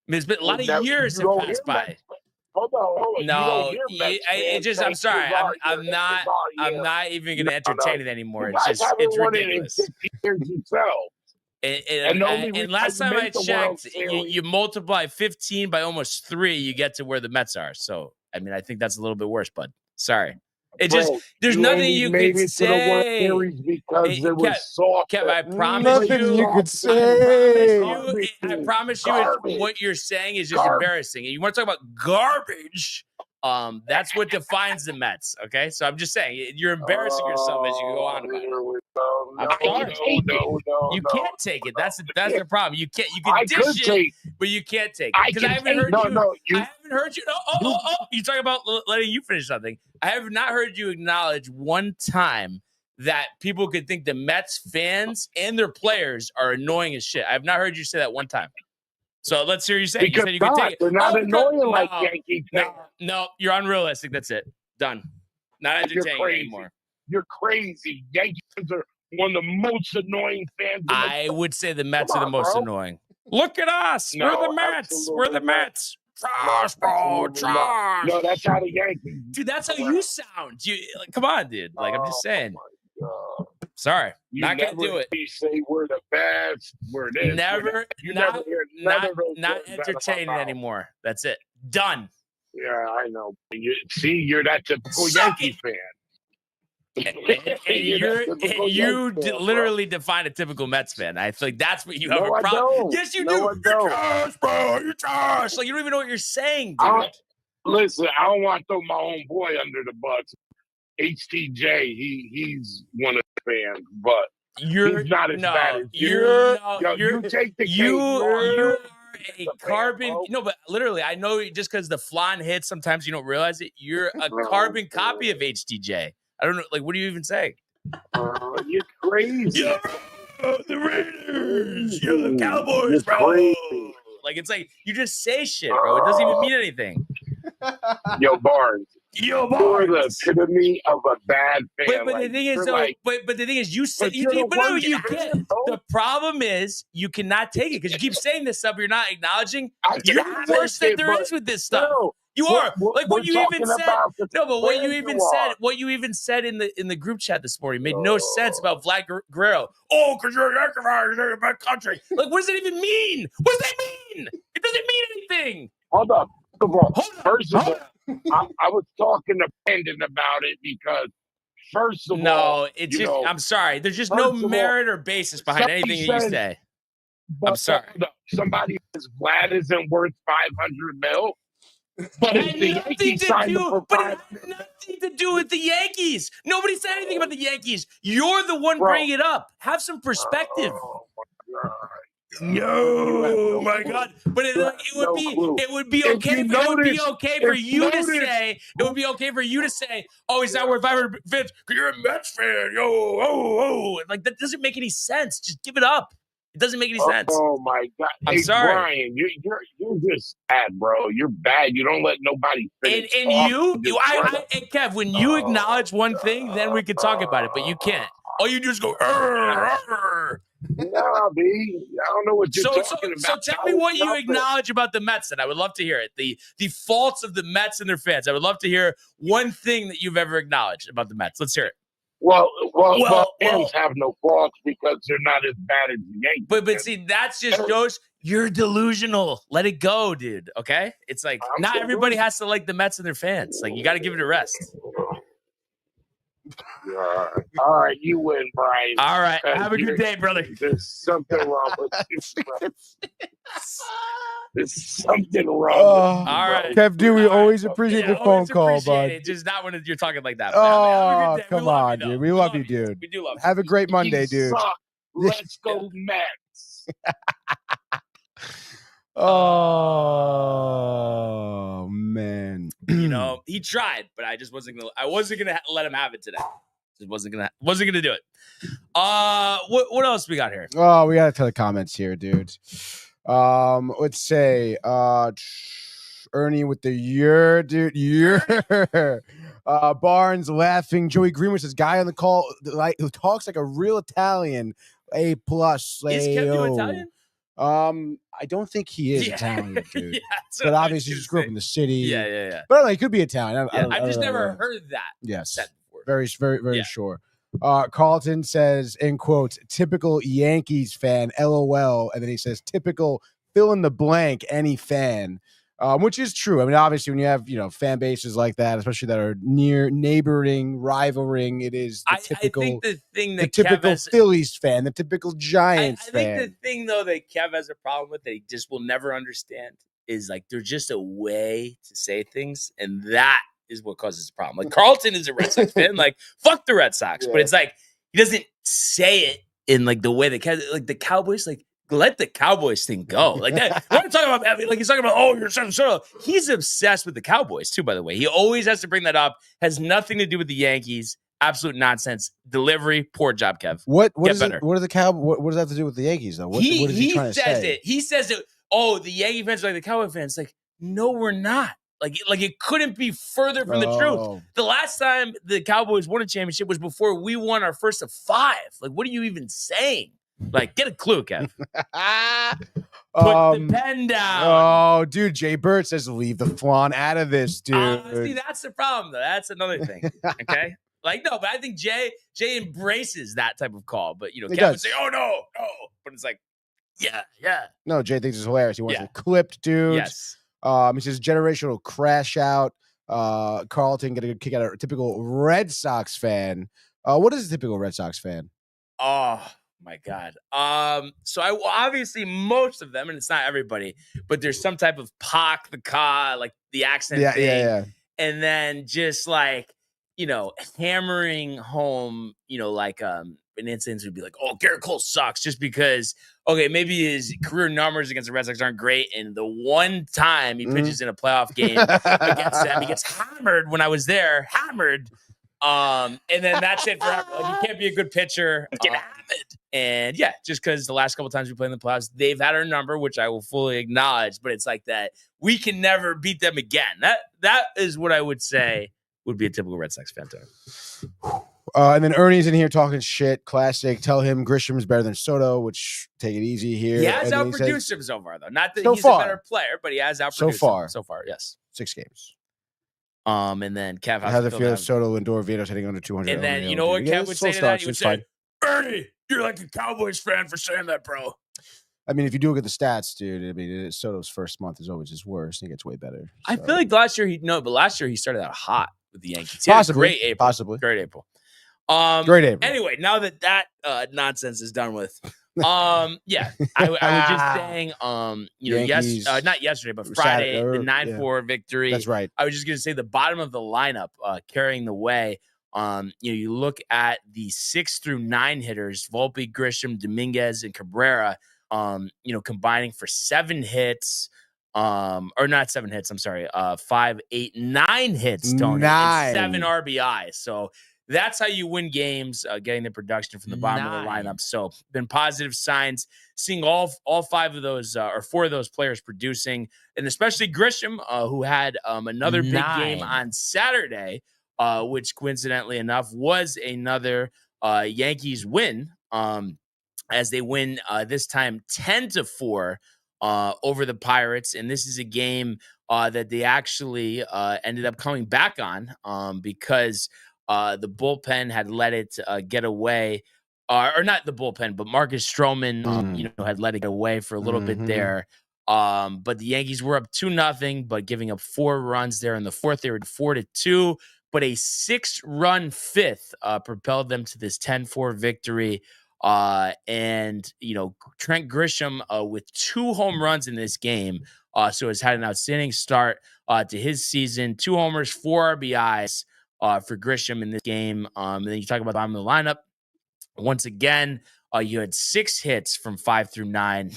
there's been a lot of years have passed by. Hold on. No, I'm sorry. I'm not even going to entertain it anymore. It's ridiculous. And last time I checked, you multiply 15 by almost 3, you get to where the Mets are. So, I mean, I think that's a little bit worse, bud. Sorry. There's nothing you could say. Kev, I promise you could say. I promise you, what you're saying is just embarrassing. And you want to talk about garbage? That's what defines the Mets. Okay, so I'm just saying you're embarrassing yourself as you go on about it. You can't take it. That's the problem. You can't. You can dish it, but you can't take it. Because I haven't heard you. I haven't heard you. You talking about letting you finish something. I have not heard you acknowledge one time that people could think the Mets fans and their players are annoying as shit. I have not heard you say that one time. So let's hear you say. Because you can take it. They're not annoying like Yankees. No, you're unrealistic. That's it. Done. Not entertaining anymore. You're crazy. Yankees are one of the most annoying fans. I would say the Mets are the most annoying. Look at us. We're the Mets. We're the Mets. Trash, bro. Trash. No, that's how the Yankees. Dude, that's how you sound. Come on, dude. Like, I'm just saying. Sorry, not gonna do it. You say we're the best. We're this. Not entertaining anymore. That's it. Done. Yeah, I know. You're that typical Yankee fan. You literally define a typical Mets fan. I feel like that's what you have a problem. Yes, you do. You're trash, bro. You're trash. Like you don't even know what you're saying, dude. Listen, I don't want to throw my own boy under the bus. HTJ, he's one of the fans, but He's not as bad as you. You take the cake. You're a carbon. No, but literally, I know just because the flan hits, sometimes you don't realize it. You're a carbon copy of HTJ. I don't know. Like, what do you even say? You're crazy. You're the Raiders. You're the Cowboys, bro. Like, it's like you just say shit, bro. It doesn't even mean anything. Yo, Barnes. You're the epitome of a bad fan. But the thing is, though, but the thing is, you said you can't. The problem is you cannot take it because you keep saying this stuff. You're not acknowledging. You're the worst that there is with this stuff. You are like what you even said. No, but what you even said in the group chat this morning made no sense about Vlad Guerrero. Oh, because you're a Yankee fan, you're a bad country. Like, what does that even mean? What does that mean? It doesn't mean anything. Hold up. First of all, I was talking to Brandon about it because, first of all, it's just, I'm sorry. There's just no merit or basis behind anything that you say. I'm sorry. Somebody says Vlad isn't worth $500 million. But it had nothing to do with the Yankees. Nobody said anything about the Yankees. You're the one bringing it up. Have some perspective. Oh my God. No, my God! But it would be okay. It would be okay for you to say. It would be okay for you to say, "Oh, he's not worth 500 Vince, because you're a Mets fan." Like that doesn't make any sense. Just give it up. It doesn't make any sense. Oh my God! I'm sorry, Brian. You're just bad, bro. You're bad. You don't let nobody finish. And Kev, when you acknowledge one thing, then we can talk about it. But you can't. Oh, you just go. Nah, B. I don't know what you're talking about. So tell me what you acknowledge about the Mets, then. I would love to hear it. The faults of the Mets and their fans. I would love to hear one thing that you've ever acknowledged about the Mets. Let's hear it. Well, fans have no faults because they're not as bad as the Yankees. But see, that's just shows you're delusional. Let it go, dude. Okay? It's like not everybody has to like the Mets and their fans. Like, you got to give it a rest. All right, you win, Brian. All right, have a good day, brother. There's something wrong with you. There's something wrong. All right, Kev, dude, we always appreciate the phone call, bud. Just not when you're talking like that. Oh, come on, dude. We love you, dude. We do love you. Have a great Monday, dude. Let's go Mets. Oh man, he tried, but I wasn't gonna let him have it today. Just wasn't gonna do it. What else we got here? Oh, we got a ton of comments here, dude. Let's say Ernie with the year, dude. Barnes laughing. Joey Greenwood says, guy on the call who talks like a real Italian. A+. Is Kevin Italian? I don't think he is Italian, dude. But obviously, he just grew up in the city. Yeah. But I don't know, he could be Italian. I've just never heard that. Yes, said before. Very sure. Carlton says, in quotes, typical Yankees fan, LOL, and then he says, typical fill in the blank, any fan. Which is true. I mean, obviously, when you have fan bases like that, especially that are near neighboring, rivaling, it is the typical. I think the thing that the typical Phillies fan, the typical Giants fan. I think the thing though that Kev has a problem with that he just will never understand is like there's just a way to say things, and that is what causes the problem. Like Carlton is a Red Sox fan, like fuck the Red Sox, but it's like he doesn't say it in like the way that like the Cowboys like. Let the Cowboys thing go. Like that. We're talking about like he's talking about, oh, you're so. He's obsessed with the Cowboys too, by the way. He always has to bring that up. Has nothing to do with the Yankees. Absolute nonsense. Delivery, poor job, Kev. What does that have to do with the Yankees though? What is he trying to say? He says it. Oh, the Yankee fans are like the Cowboy fans. Like, no, we're not. Like it couldn't be further from the truth. The last time the Cowboys won a championship was before we won our first of 5. Like, what are you even saying? Like, get a clue, Kev. Put the pen down. Oh, dude, Jay Burt says leave the flan out of this, dude. See, that's the problem, though. That's another thing. Okay? Like, no, but I think Jay embraces that type of call. But, Kev would say, oh, no. But it's like, yeah. No, Jay thinks it's hilarious. He wants it clipped, dude. Yes. He says generational crash out. Carlton getting a kick out of a typical Red Sox fan. What is a typical Red Sox fan? Oh, my God. So I obviously most of them, and it's not everybody, but there's some type of Pac the Ka, like the accent thing. Yeah. And then just like, hammering home, like an instance would be like, oh, Garrett Cole sucks just because, okay, maybe his career numbers against the Red Sox aren't great. And the one time he pitches in a playoff game against them, he gets hammered when I was there, hammered. And then that's it forever. Like, you can't be a good pitcher. And yeah, just because the last couple times we played in the playoffs, they've had our number, which I will fully acknowledge. But it's like that we can never beat them again. That is what I would say would be a typical Red Sox fan term. And then Ernie's in here talking shit. Classic. Tell him Grisham's better than Soto, which take it easy here. He has outproduced him so far, though. Not that he's a better player, but he has outproduced him so far. Yes, 6 games. And then Kev, I have the feel Soto, Lindor, Vito's hitting under 200. And then you know what Kev would say to that? He would say, "Ernie, you're like a Cowboys fan for saying that, bro." I mean, if you do look at the stats, dude, I mean, Soto's first month is always his worst. He gets way better. So. I feel like last year he started out hot with the Yankees. Possibly, great April. Great April. Great April. Anyway, now that nonsense is done with, yeah, I was just saying, Yankees, not yesterday, but Friday, the 9-4 victory. That's right. I was just going to say the bottom of the lineup carrying the way. You look at the 6 through 9 hitters, Volpe, Grisham, Dominguez, and Cabrera, combining for 7 hits. Or not 7 hits, I'm sorry. 5, 8, 9 hits, Tony. 9. And 7 RBIs. So that's how you win games, getting the production from the bottom of the lineup. So been positive signs, seeing all 5 of those or 4 of those players producing, and especially Grisham, who had another big game on Saturday, which coincidentally enough was another Yankees win, as they win this time 10-4 over the Pirates. And this is a game that they actually ended up coming back on because the bullpen had let it get away, or not the bullpen, but Marcus Stroman, had let it get away for a little bit there. But the Yankees were up 2-0, but giving up 4 runs there in the fourth. They were 4-2, but a 6-run fifth propelled them to this 10-4 victory. And Trent Grisham with 2 home runs in this game, so has had an outstanding start to his season. 2 homers, 4 RBIs. For Grisham in this game. And then you talk about the bottom of the lineup. Once again, you had 6 hits from 5 through 9,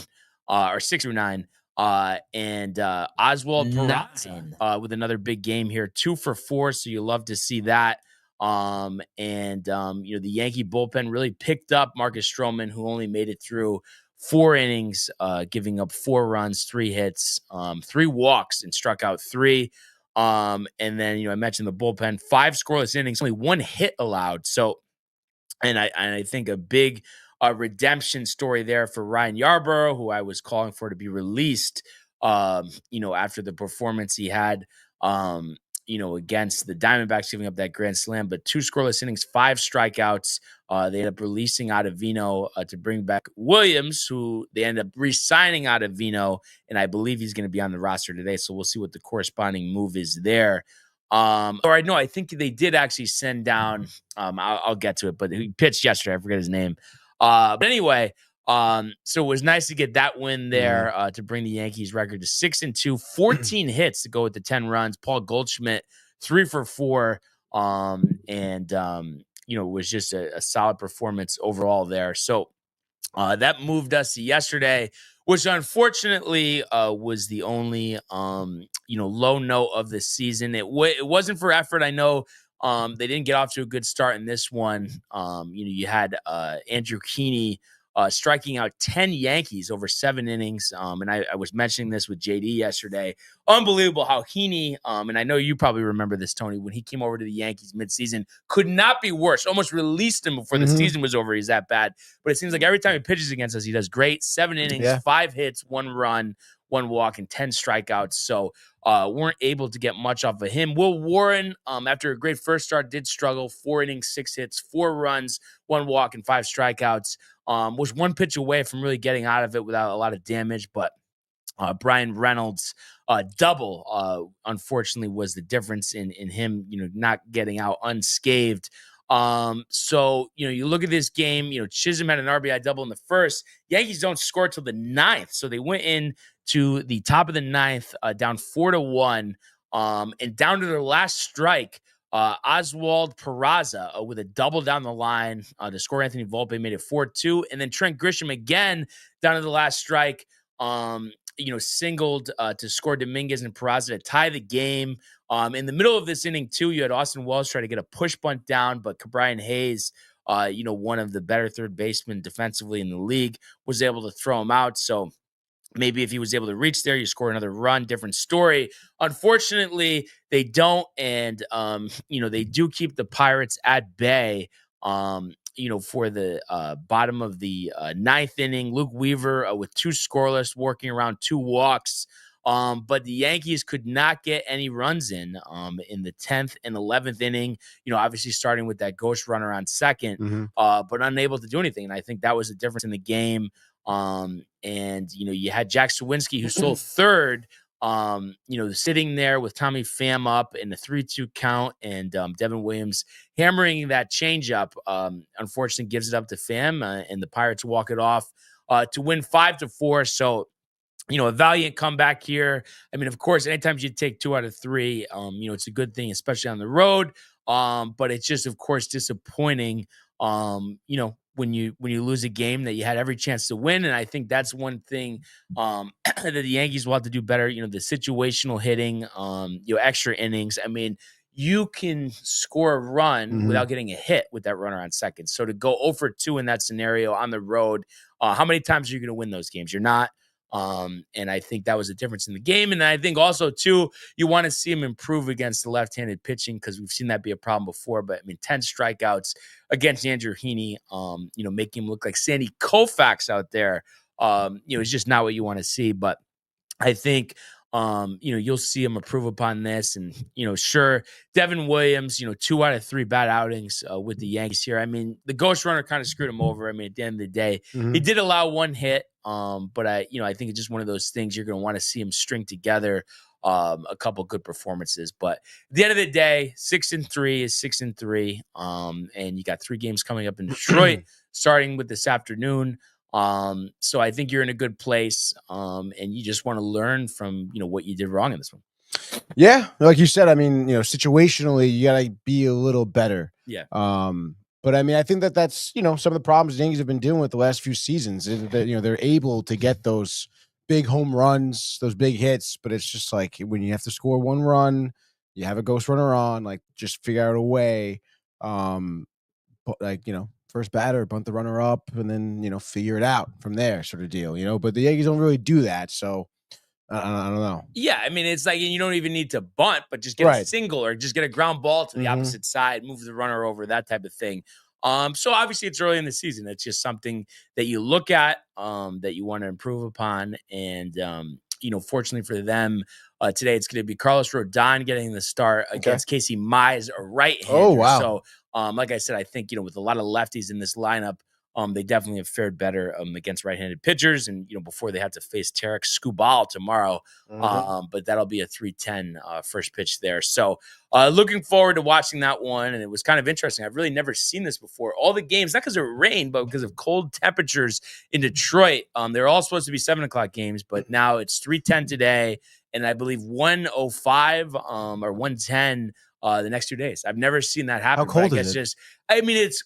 or 6 through 9. And Oswald Peraza with another big game here, 2 for 4. So you love to see that. The Yankee bullpen really picked up Marcus Stroman, who only made it through 4 innings, giving up 4 runs, 3 hits, 3 walks, and struck out 3. And then, I mentioned the bullpen, 5 scoreless innings, only 1 hit allowed. So, and I think a big redemption story there for Ryan Yarbrough, who I was calling for to be released, after the performance he had, against the Diamondbacks, giving up that grand slam, but 2 scoreless innings, 5 strikeouts. They end up releasing Ottavino to bring back Williams, who they end up re-signing Ottavino, and I believe he's going to be on the roster today. So we'll see what the corresponding move is there. I think they did actually send down. I'll get to it, but he pitched yesterday. I forget his name. But anyway. So it was nice to get that win there to bring the Yankees record to 6-2, 14 hits to go with the 10 runs. Paul Goldschmidt, 3 for 4. It was just a solid performance overall there. So that moved us to yesterday, which unfortunately was the only, low note of the season. It wasn't for effort. I know they didn't get off to a good start in this one. You had Andrew Heaney striking out 10 Yankees over 7 innings. And I was mentioning this with JD yesterday. Unbelievable how Heaney, and I know you probably remember this, Tony, when he came over to the Yankees midseason, could not be worse. Almost released him before the season was over. He's that bad. But it seems like every time he pitches against us, he does great. 7 innings, 5 hits, 1 run, 1 walk, and 10 strikeouts. So weren't able to get much off of him. Will Warren, after a great first start, did struggle. 4 innings, 6 hits, 4 runs, 1 walk, and 5 strikeouts. Was 1 pitch away from really getting out of it without a lot of damage, but Brian Reynolds' double, unfortunately, was the difference in him, not getting out unscathed. So, you look at this game, Chisholm had an RBI double in the first. Yankees don't score till the 9th. So they went in to the top of the 9th, down 4-1, and down to their last strike. Oswald Peraza with a double down the line to score. Anthony Volpe made it 4-2. And then Trent Grisham again down to the last strike, singled to score Dominguez and Peraza to tie the game. In the middle of this inning, too, you had Austin Wells try to get a push bunt down, but Brian Hayes, one of the better third basemen defensively in the league, was able to throw him out. So maybe if he was able to reach there, you score another run, different story. Unfortunately, they don't. And, they do keep the Pirates at bay, for the bottom of the ninth inning. Luke Weaver with 2 scoreless, working around 2 walks. But the Yankees could not get any runs in the 10th and 11th inning, obviously starting with that ghost runner on second, but unable to do anything. And I think that was the difference in the game. You had Jack Sawinski, who stole third, sitting there with Tommy Pham up in the 3-2 count, and Devin Williams hammering that changeup. Unfortunately, gives it up to Pham, and the Pirates walk it off to win 5-4. So, a valiant comeback here. I mean, of course, anytime you take 2 out of 3, it's a good thing, especially on the road. But it's just, of course, disappointing, when you lose a game that you had every chance to win. And I think that's one thing that the Yankees will have to do better. The situational hitting, extra innings. I mean, you can score a run without getting a hit with that runner on second. So to go 0-for-2 in that scenario on the road, how many times are you going to win those games? You're not. And I think that was a difference in the game. And I think also, too, you want to see him improve against the left-handed pitching, because we've seen that be a problem before. But, 10 strikeouts against Andrew Heaney, making him look like Sandy Koufax out there, is just not what you want to see. But I think, you'll see him improve upon this. And, sure, Devin Williams, 2 out of 3 bad outings with the Yankees here. I mean, the ghost runner kind of screwed him over. I mean, at the end of the day, he did allow 1 hit. But I think it's just one of those things you're going to want to see him string together a couple good performances. But at the end of the day, 6-3 is 6-3. And you got 3 games coming up in Detroit, starting with this afternoon. So I think you're in a good place. And you just want to learn from, what you did wrong in this one. Yeah. Like you said, I mean, situationally, you got to be a little better. Yeah. But I mean, I think that's, some of the problems the Yankees have been dealing with the last few seasons. Is that, they're able to get those big home runs, those big hits, but it's just like when you have to score 1 run, you have a ghost runner on, like just figure out a way, first batter, bunt the runner up, and then, figure it out from there sort of deal, but the Yankees don't really do that. So I don't know. Yeah, I mean, it's like you don't even need to bunt, but just get a single or just get a ground ball to the opposite side, move the runner over, that type of thing. So obviously it's early in the season. It's just something that you look at, that you want to improve upon. And, fortunately for them, today it's going to be Carlos Rodon getting the start against Casey Mize, a right-hander. Oh, wow. So, like I said, I think, with a lot of lefties in this lineup, they definitely have fared better against right-handed pitchers, and before they have to face Tarek Skubal tomorrow. But that'll be a 3:10 first pitch there. So looking forward to watching that one. And it was kind of interesting. I've really never seen this before. All the games, not because of rain, but because of cold temperatures in Detroit. They're all supposed to be 7:00 games, but now it's 3:10 today, and I believe 1:05 or 1:10 the next 2 days. I've never seen that happen. How cold is it? It's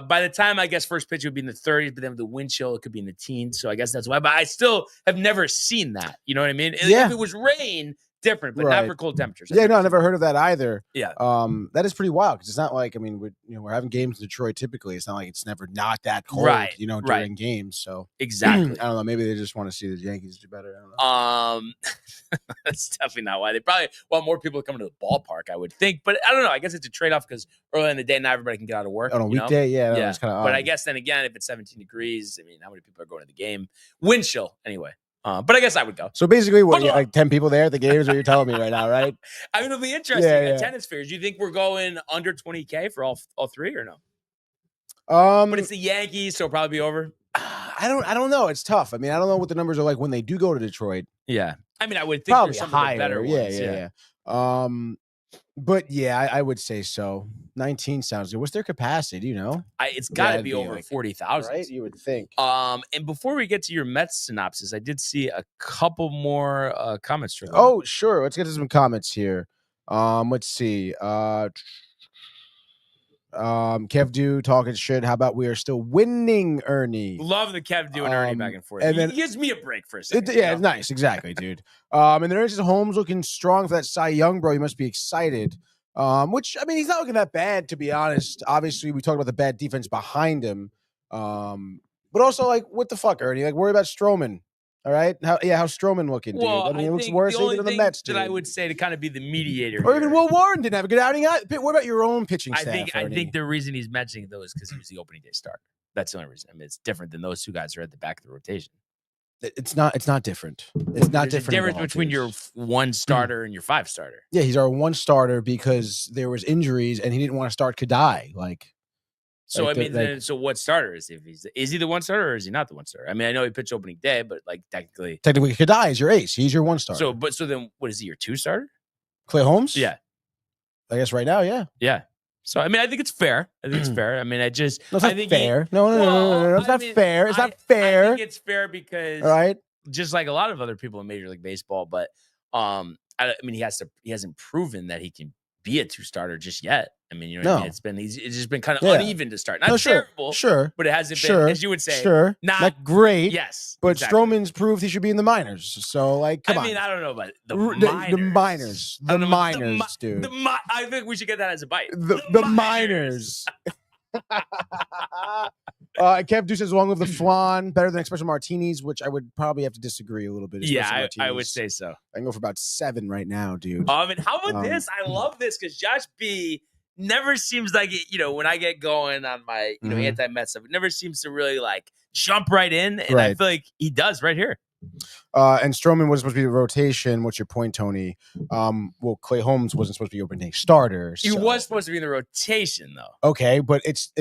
by the time I guess first pitch would be in the 30s, but then with the wind chill, it could be in the teens. So I guess that's why. But I still have never seen that. You know what I mean? Yeah. If it was rain, different, but not for cold temperatures. Yeah, no, I never heard of that either. Yeah. That is pretty wild, because it's not like, I mean, we're having games in Detroit typically. It's not like it's never not that cold, during games. So exactly. I don't know. Maybe they just want to see the Yankees do better. I don't know. That's definitely not why. They probably want more people to come to the ballpark, I would think. But I don't know. I guess it's a trade-off because early in the day, not everybody can get out of work. On a weekday, yeah. It's kind of odd. But I guess then again, if it's 17 degrees, I mean, how many people are going to the game? Wind chill, anyway. But I guess I would go. So basically, what, like 10 people there at the game is what you're telling me right now, right? I mean, it'll be interesting. Attendance figures. Do you think we're going under 20K for all 3 or no? But it's the Yankees, so it'll probably be over. I don't know. It's tough. I mean, I don't know what the numbers are like when they do go to Detroit. Yeah. I mean, I would think probably there's some higher. of the better ones. Yeah. But yeah, I would say so. 19 sounds good. What's their capacity? Do you know? It's got to be over like 40,000. Right? You would think. And before we get to your Mets synopsis, I did see a couple more comments. Oh, sure. Let's get to some comments here. Let's see. Kev Do talking shit. How about we are still winning, Ernie? Love the Kev Do and Ernie back and forth. And then, he gives me a break for a second. It's nice. Exactly, dude. And then Ernest Holmes looking strong for that Cy Young, bro. You must be excited. Which, I mean, he's not looking that bad, to be honest. Obviously, we talked about the bad defense behind him. But also, like, what the fuck, Ernie? Like, worry about Stroman. All right? How's Stroman looking, dude? Well, I mean, it looks worse even than the Mets, dude. That I would say to kind of be the mediator or even Will Warren didn't have a good outing. What about your own pitching staff, I think the reason he's mentioning those is because he was the opening day starter. That's the only reason. I mean, it's different than those two guys who are at the back of the rotation. It's not different. It's not different. There's a difference between your one starter and your five starter. Yeah, he's our one starter because there was injuries and he didn't want to start Kadai. So I mean, so what starter is he? Is he the one starter or is he not the one starter? I mean, I know he pitched opening day, but like technically Kadai is your ace. He's your one starter. So then what is he? Your two starter? Clay Holmes? Yeah, I guess right now, yeah. Yeah. So I mean, I think it's fair. I think it's fair. I mean, No, it's not fair. No. It's not fair. It's not fair. I think it's fair because, all right, just like a lot of other people in Major League Baseball, but I mean, he hasn't proven that he can be a two starter just yet. I mean, you know what I mean? It's just been kind of uneven to start. Not terrible, sure, but it hasn't been, as you would say, not great. Yes, but exactly. Stroman's proved he should be in the minors. So, like, come on. I mean, I don't know about the minors, dude. I think we should get that as a bite. The minors. Kev Deuce says, along with the flan, better than espresso martinis, which I would probably have to disagree a little bit. Yeah, I would say so. I can go for about 7 right now, dude. And how about this? I love this because Josh B never seems like it, when I get going on my anti-Met stuff, it never seems to really like jump right in, and I feel like he does right here. And Stroman was supposed to be the rotation. What's your point, Tony? Well, Clay Holmes wasn't supposed to be opening day starter. He was supposed to be in the rotation, though. Okay, but it's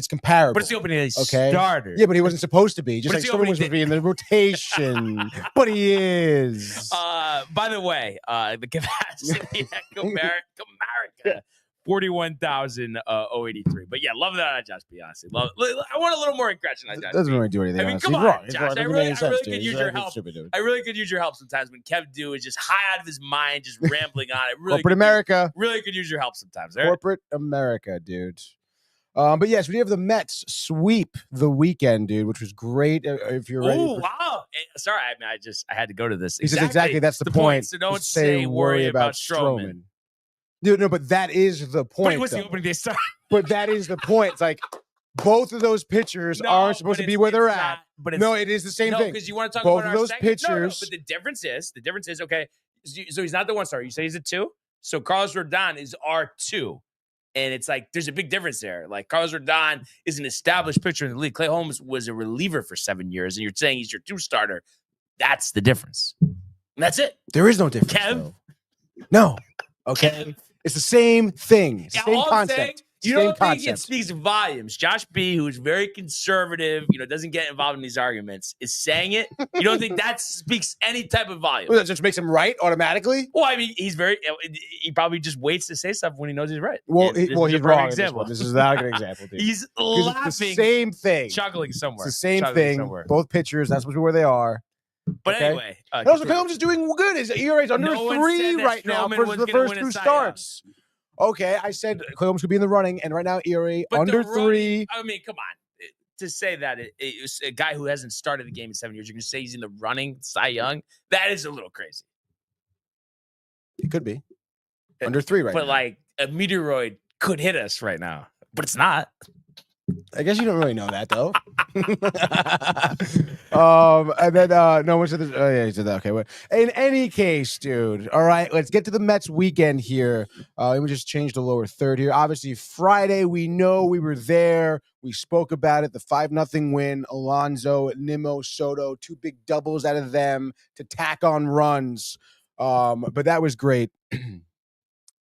comparable. But it's the opening day starter. Yeah, but he wasn't supposed to be. Just like Stroman was supposed to be in the rotation, but he is. By the way, the capacity at Comerica. 41,083. But yeah, love that, Josh. Be honest, I want a little more aggression on Josh. Doesn't really do anything. I mean, come on, Josh. I really could use your help. I really could use your help sometimes when Kev Do is just high out of his mind, just rambling on. Corporate America. Really could use your help sometimes. Right? Corporate America, dude. But yes, we have the Mets sweep the weekend, dude, which was great. If you're ready. Oh wow! Sorry, I mean, I had to go to this. He says exactly that's the point. So don't say worry about Stroman. Dude, no, but that is the point. But it was the opening day start. But that is the point. It's like both of those pitchers aren't supposed to be where they're at. But no, it is the same thing. Because you want to talk both about of those pitchers. No, but the difference is okay. So he's not the one star. You say he's a 2. So Carlos Rodon is R2. And it's like there's a big difference there. Like Carlos Rodon is an established pitcher in the league. Clay Holmes was a reliever for 7 years, and you're saying he's your 2 starter. That's the difference. And that's it. There is no difference. Kev? Though. No. Okay. It's the same thing. It's the same concept. You don't think it speaks volumes? Josh B, who's very conservative, doesn't get involved in these arguments, is saying it. You don't think that speaks any type of volume? Well, that just makes him right automatically? Well, I mean, he probably just waits to say stuff when he knows he's right. Well, he's wrong. This is not a good example, dude. He's laughing. It's the same thing. Chuckling somewhere. It's the same thing. Somewhere. Both pitchers, that's where they are. But anyway. Also, Clay Holmes is doing good. His ERA is under 3 right now for the first 2 starts. Okay, I said Clay Holmes could be in the running, and right now ERA under 3. I mean, come on. To say that it's a guy who hasn't started the game in 7 years, you're going to say he's in the running, Cy Young? That is a little crazy. It could be. Under 3 right now. But like a meteoroid could hit us right now, but it's not. I guess you don't really know that, though. And then no one said this. Oh yeah, he said that. Okay, well, in any case, dude. All right, let's get to the Mets weekend here. We just changed the lower third here. Obviously, Friday. We know we were there. We spoke about it. The 5-0 win. Alonso, Nimmo, Soto, 2 big doubles out of them to tack on runs. But that was great.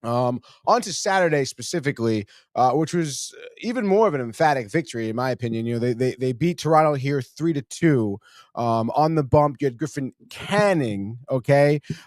On to Saturday specifically, which was even more of an emphatic victory, in my opinion. You know, they beat Toronto here 3-2. On the bump, you had Griffin Canning,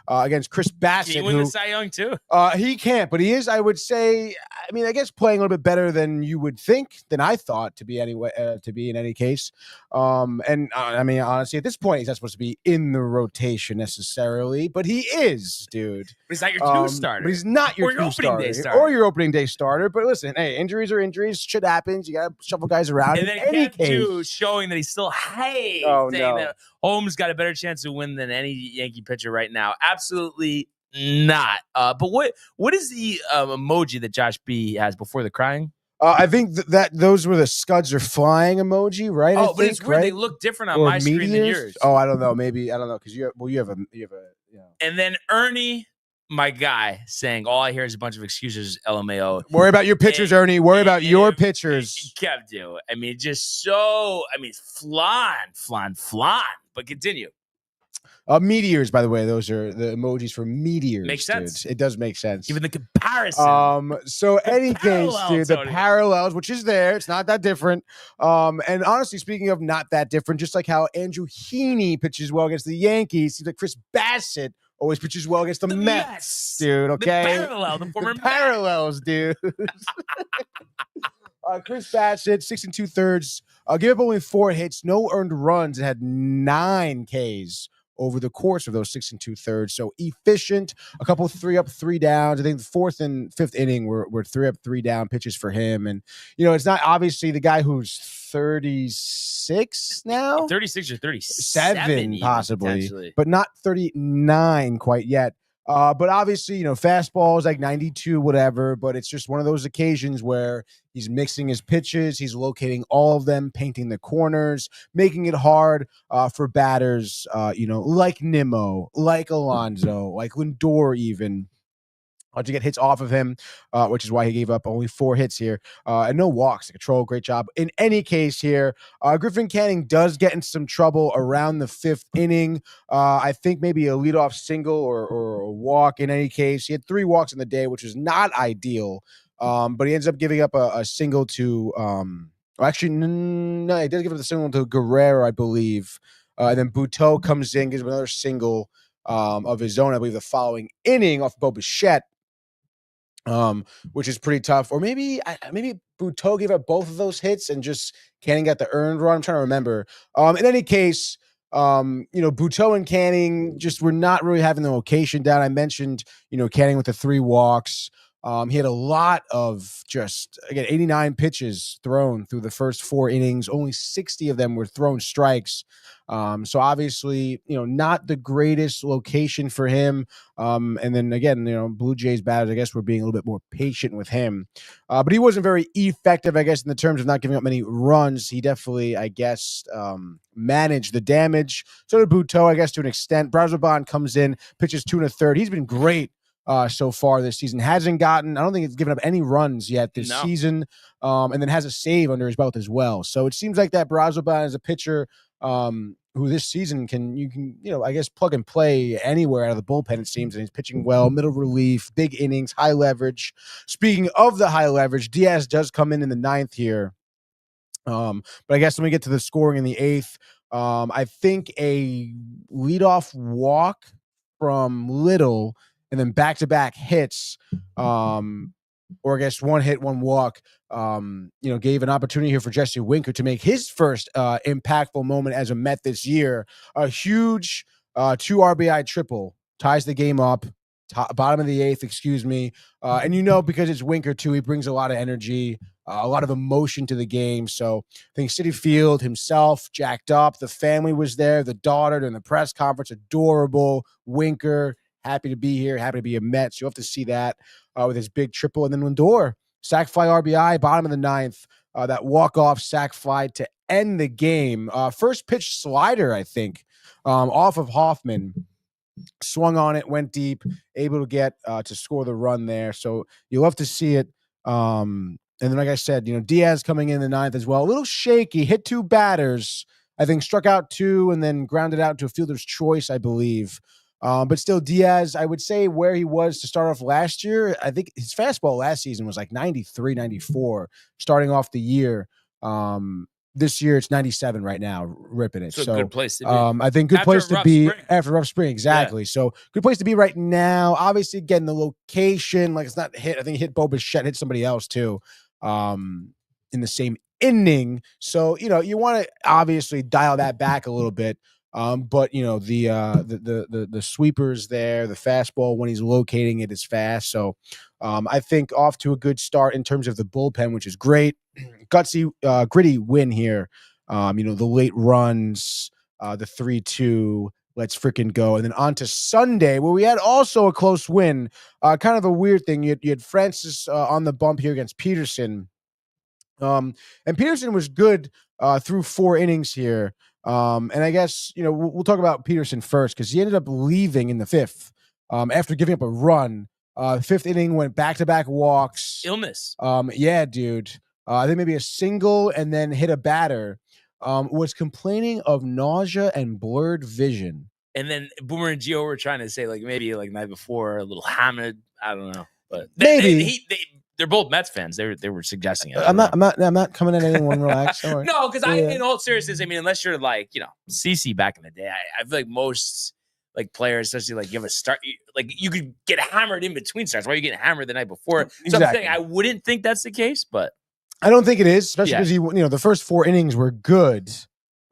against Chris Bassett. Can he win the Cy Young too? He can't, but he is, I would say, I guess playing a little bit better than you would think, than I thought to be anyway, to be in any case. Honestly, at this point, he's not supposed to be in the rotation necessarily, but he is, dude. But he's not your two starter. But he's not your opening day starter. Or your opening day starter. But listen, hey, injuries are injuries. Shit happens. You got to shuffle guys around. And then Kev too, showing that he's still that Holmes got a better chance to win than any Yankee pitcher right now. Absolutely not. But what is the emoji that Josh B has before the crying? I think that those were the scuds are flying emoji, right? But it's weird. Right? They look different on my screen than yours. Oh, I don't know. Maybe I don't know because you have a. And then Ernie, my guy, saying all I hear is a bunch of excuses. LMAO. Worry about your pitchers, Ernie. Worry about your pitchers. Kev do. Just so. Flan. But continue. Meteors, by the way, those are the emojis for meteors. Makes sense. Dude. It does make sense. Even the comparison. So any case, dude, the parallels, which is there, it's not that different. And honestly, speaking of not that different, just like how Andrew Heaney pitches well against the Yankees, seems like Chris Bassett always pitches well against the Mets, dude. Okay, the parallels, dude. Chris Bassett, 6 2/3. Gave up only 4 hits, no earned runs, and had 9 Ks over the course of those 6 2/3. So efficient, a couple 3 up, 3 downs. I think the 4th and 5th inning were 3 up, 3 down pitches for him. And, it's not obviously the guy who's 36 now. 36 or 37 possibly, but not 39 quite yet. But obviously, fastball is like 92, whatever, but it's just one of those occasions where he's mixing his pitches, he's locating all of them, painting the corners, making it hard for batters, like Nimmo, like Alonso, like Lindor even. To get hits off of him, which is why he gave up only 4 hits here and no walks. The control, great job. In any case here, Griffin Canning does get in some trouble around the 5th inning. I think maybe a leadoff single or a walk. In any case, he had 3 walks in the day, which was not ideal. But he ends up giving up a single to no, he does give up the single to Guerrero, I believe. And then Buteau comes in, gives him another single of his own, I believe, the following inning off Bo Bichette. Which is pretty tough. Or maybe Buteau gave up both of those hits and just Canning got the earned run. I'm trying to remember. In any case, Buteau and Canning just were not really having the location down. I mentioned, Canning with the 3 walks. He had a lot of 89 pitches thrown through the first 4 innings. Only 60 of them were thrown strikes. So obviously, not the greatest location for him. And then again, Blue Jays batters, I guess, were being a little bit more patient with him. But he wasn't very effective, I guess, in the terms of not giving up many runs. He definitely, I guess, managed the damage. So did Buteau, I guess, to an extent. Brazoban comes in, pitches 2 1/3. He's been great so far this season. I don't think he's given up any runs yet this season. And then has a save under his belt as well. So it seems like that Brazoban is a pitcher who this season you can I guess plug and play anywhere out of the bullpen, it seems, and he's pitching well, middle relief, big innings, high leverage. Speaking of the high leverage, Diaz does come in the 9th here. But I guess when we get to the scoring in the 8th, I think a leadoff walk from Little and then back-to-back hits, or I guess 1 hit, 1 walk, gave an opportunity here for Jesse Winker to make his first impactful moment as a Met this year. A huge 2 RBI triple ties the game up, bottom of the 8th, excuse me. And because it's Winker too, he brings a lot of energy, a lot of emotion to the game. So I think Citi Field himself jacked up. The family was there, the daughter during the press conference, adorable. Winker, happy to be here, happy to be a Met. So you'll have to see that with his big triple. And then Lindor, sac fly RBI, bottom of the 9th. That walk-off sac fly to end the game. First pitch slider, I think, off of Hoffman. Swung on it, went deep, able to get to score the run there. So you love to see it. And then, like I said, Diaz coming in the 9th as well. A little shaky, hit 2 batters. I think struck out 2 and then grounded out to a fielder's choice, I believe. But still, Diaz, I would say where he was to start off last year, I think his fastball last season was like 93, 94, starting off the year. This year it's 97 right now, ripping it. So good place to be. I think good place to be after a rough spring. Exactly. Yeah. So good place to be right now. Obviously, again, the location, like it's not hit. I think he hit Bo Bichette, hit somebody else too, in the same inning. So, you want to obviously dial that back a little bit. But the sweepers there, the fastball when he's locating it is fast. So I think off to a good start in terms of the bullpen, which is great. Gutsy, gritty win here. The late runs, the 3-2, let's freaking go. And then on to Sunday, where we had also a close win. Kind of a weird thing. You had Francis on the bump here against Peterson. And Peterson was good through 4 innings here. And I guess, we'll talk about Peterson first because he ended up leaving in the 5th after giving up a run. 5th inning went back-to-back walks. Illness. Yeah, dude. I think maybe a single and then hit a batter. Was complaining of nausea and blurred vision. And then Boomer and Gio were trying to say maybe night before a little hammered. I don't know, but they're both Mets fans. They were suggesting it. I'm not coming at anyone. Relax. No, because in all seriousness, I mean, unless you're CC back in the day, I feel like most players, especially you have a start, you could get hammered in between starts. Why are you getting hammered the night before? Exactly. So I'm saying I wouldn't think that's the case, but I don't think it is, especially because the first 4 innings were good.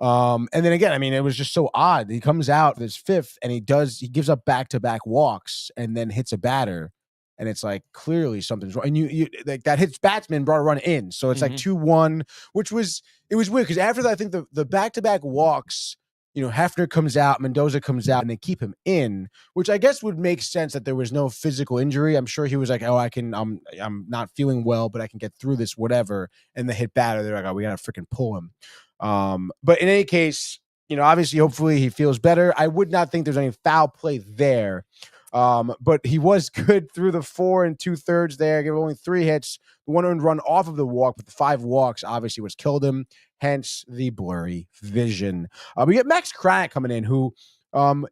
And then again, I mean, it was just so odd. He comes out this 5th and he gives up back-to-back walks and then hits a batter. And it's clearly something's wrong. And you that hits batsman brought a run in. So it's 2-1, it was weird because after that, I think the back-to-back walks, Hefner comes out, Mendoza comes out, and they keep him in, which I guess would make sense that there was no physical injury. I'm sure he was I'm not feeling well, but I can get through this, whatever. And the hit batter, they're we got to freaking pull him. But in any case, obviously, hopefully he feels better. I would not think there's any foul play there. But he was good through the 4 2/3 there. Gave only 3 hits, 1 earned run off of the walk, but the 5 walks obviously was killed him. Hence the blurry vision. We get Max Craddock coming in, who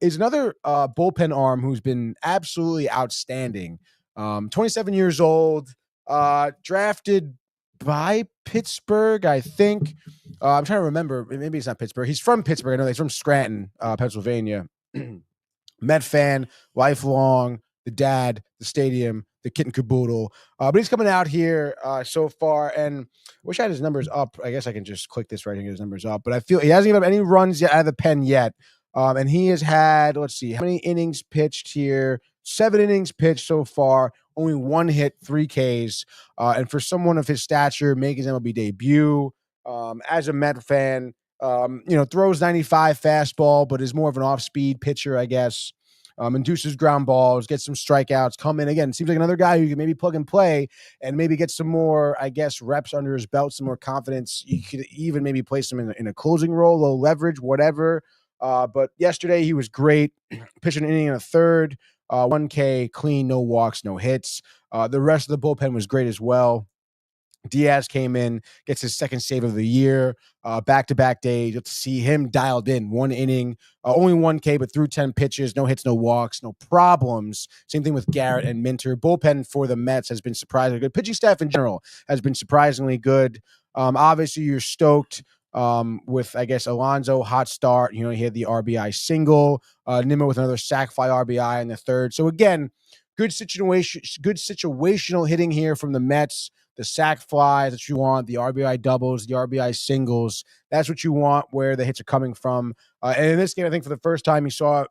is another bullpen arm who's been absolutely outstanding. 27 years old, drafted by Pittsburgh, I think. I'm trying to remember. Maybe it's not Pittsburgh. He's from Pittsburgh. I know he's from Scranton, Pennsylvania. Met fan, lifelong, the dad, the stadium, the kit and caboodle. But he's coming out here so far, and I wish I had his numbers up. I guess I can just click this right here and get his numbers up. But I feel he hasn't given up any runs yet out of the pen yet. And he has had, let's see, how many innings pitched here? 7 innings pitched so far, only 1 hit, 3 Ks. And for someone of his stature, making his MLB debut, as a Met fan, throws 95 fastball, but is more of an off-speed pitcher, I guess. Induces ground balls, gets some strikeouts, come in again. Seems like another guy who can maybe plug and play and maybe get some more, I guess, reps under his belt, some more confidence. You could even maybe place him in a closing role, low leverage, whatever. But yesterday he was great. Pitching an inning in a 3rd, 1K, clean, no walks, no hits. The rest of the bullpen was great as well. Diaz came in, gets his 2nd save of the year, back-to-back days. You have to see him dialed in. 1 inning, only 1K, but through 10 pitches, no hits, no walks, no problems. Same thing with Garrett and Minter. Bullpen for the Mets has been surprisingly good. Pitching staff in general has been surprisingly good. Obviously, you're stoked with, I guess, Alonso, hot start. He had the RBI single. Nimmo with another sac fly RBI in the 3rd. So, again, good situational hitting here from the Mets. The sac flies that you want, the RBI doubles, the RBI singles. That's what you want where the hits are coming from. And in this game, I think for the first time, you saw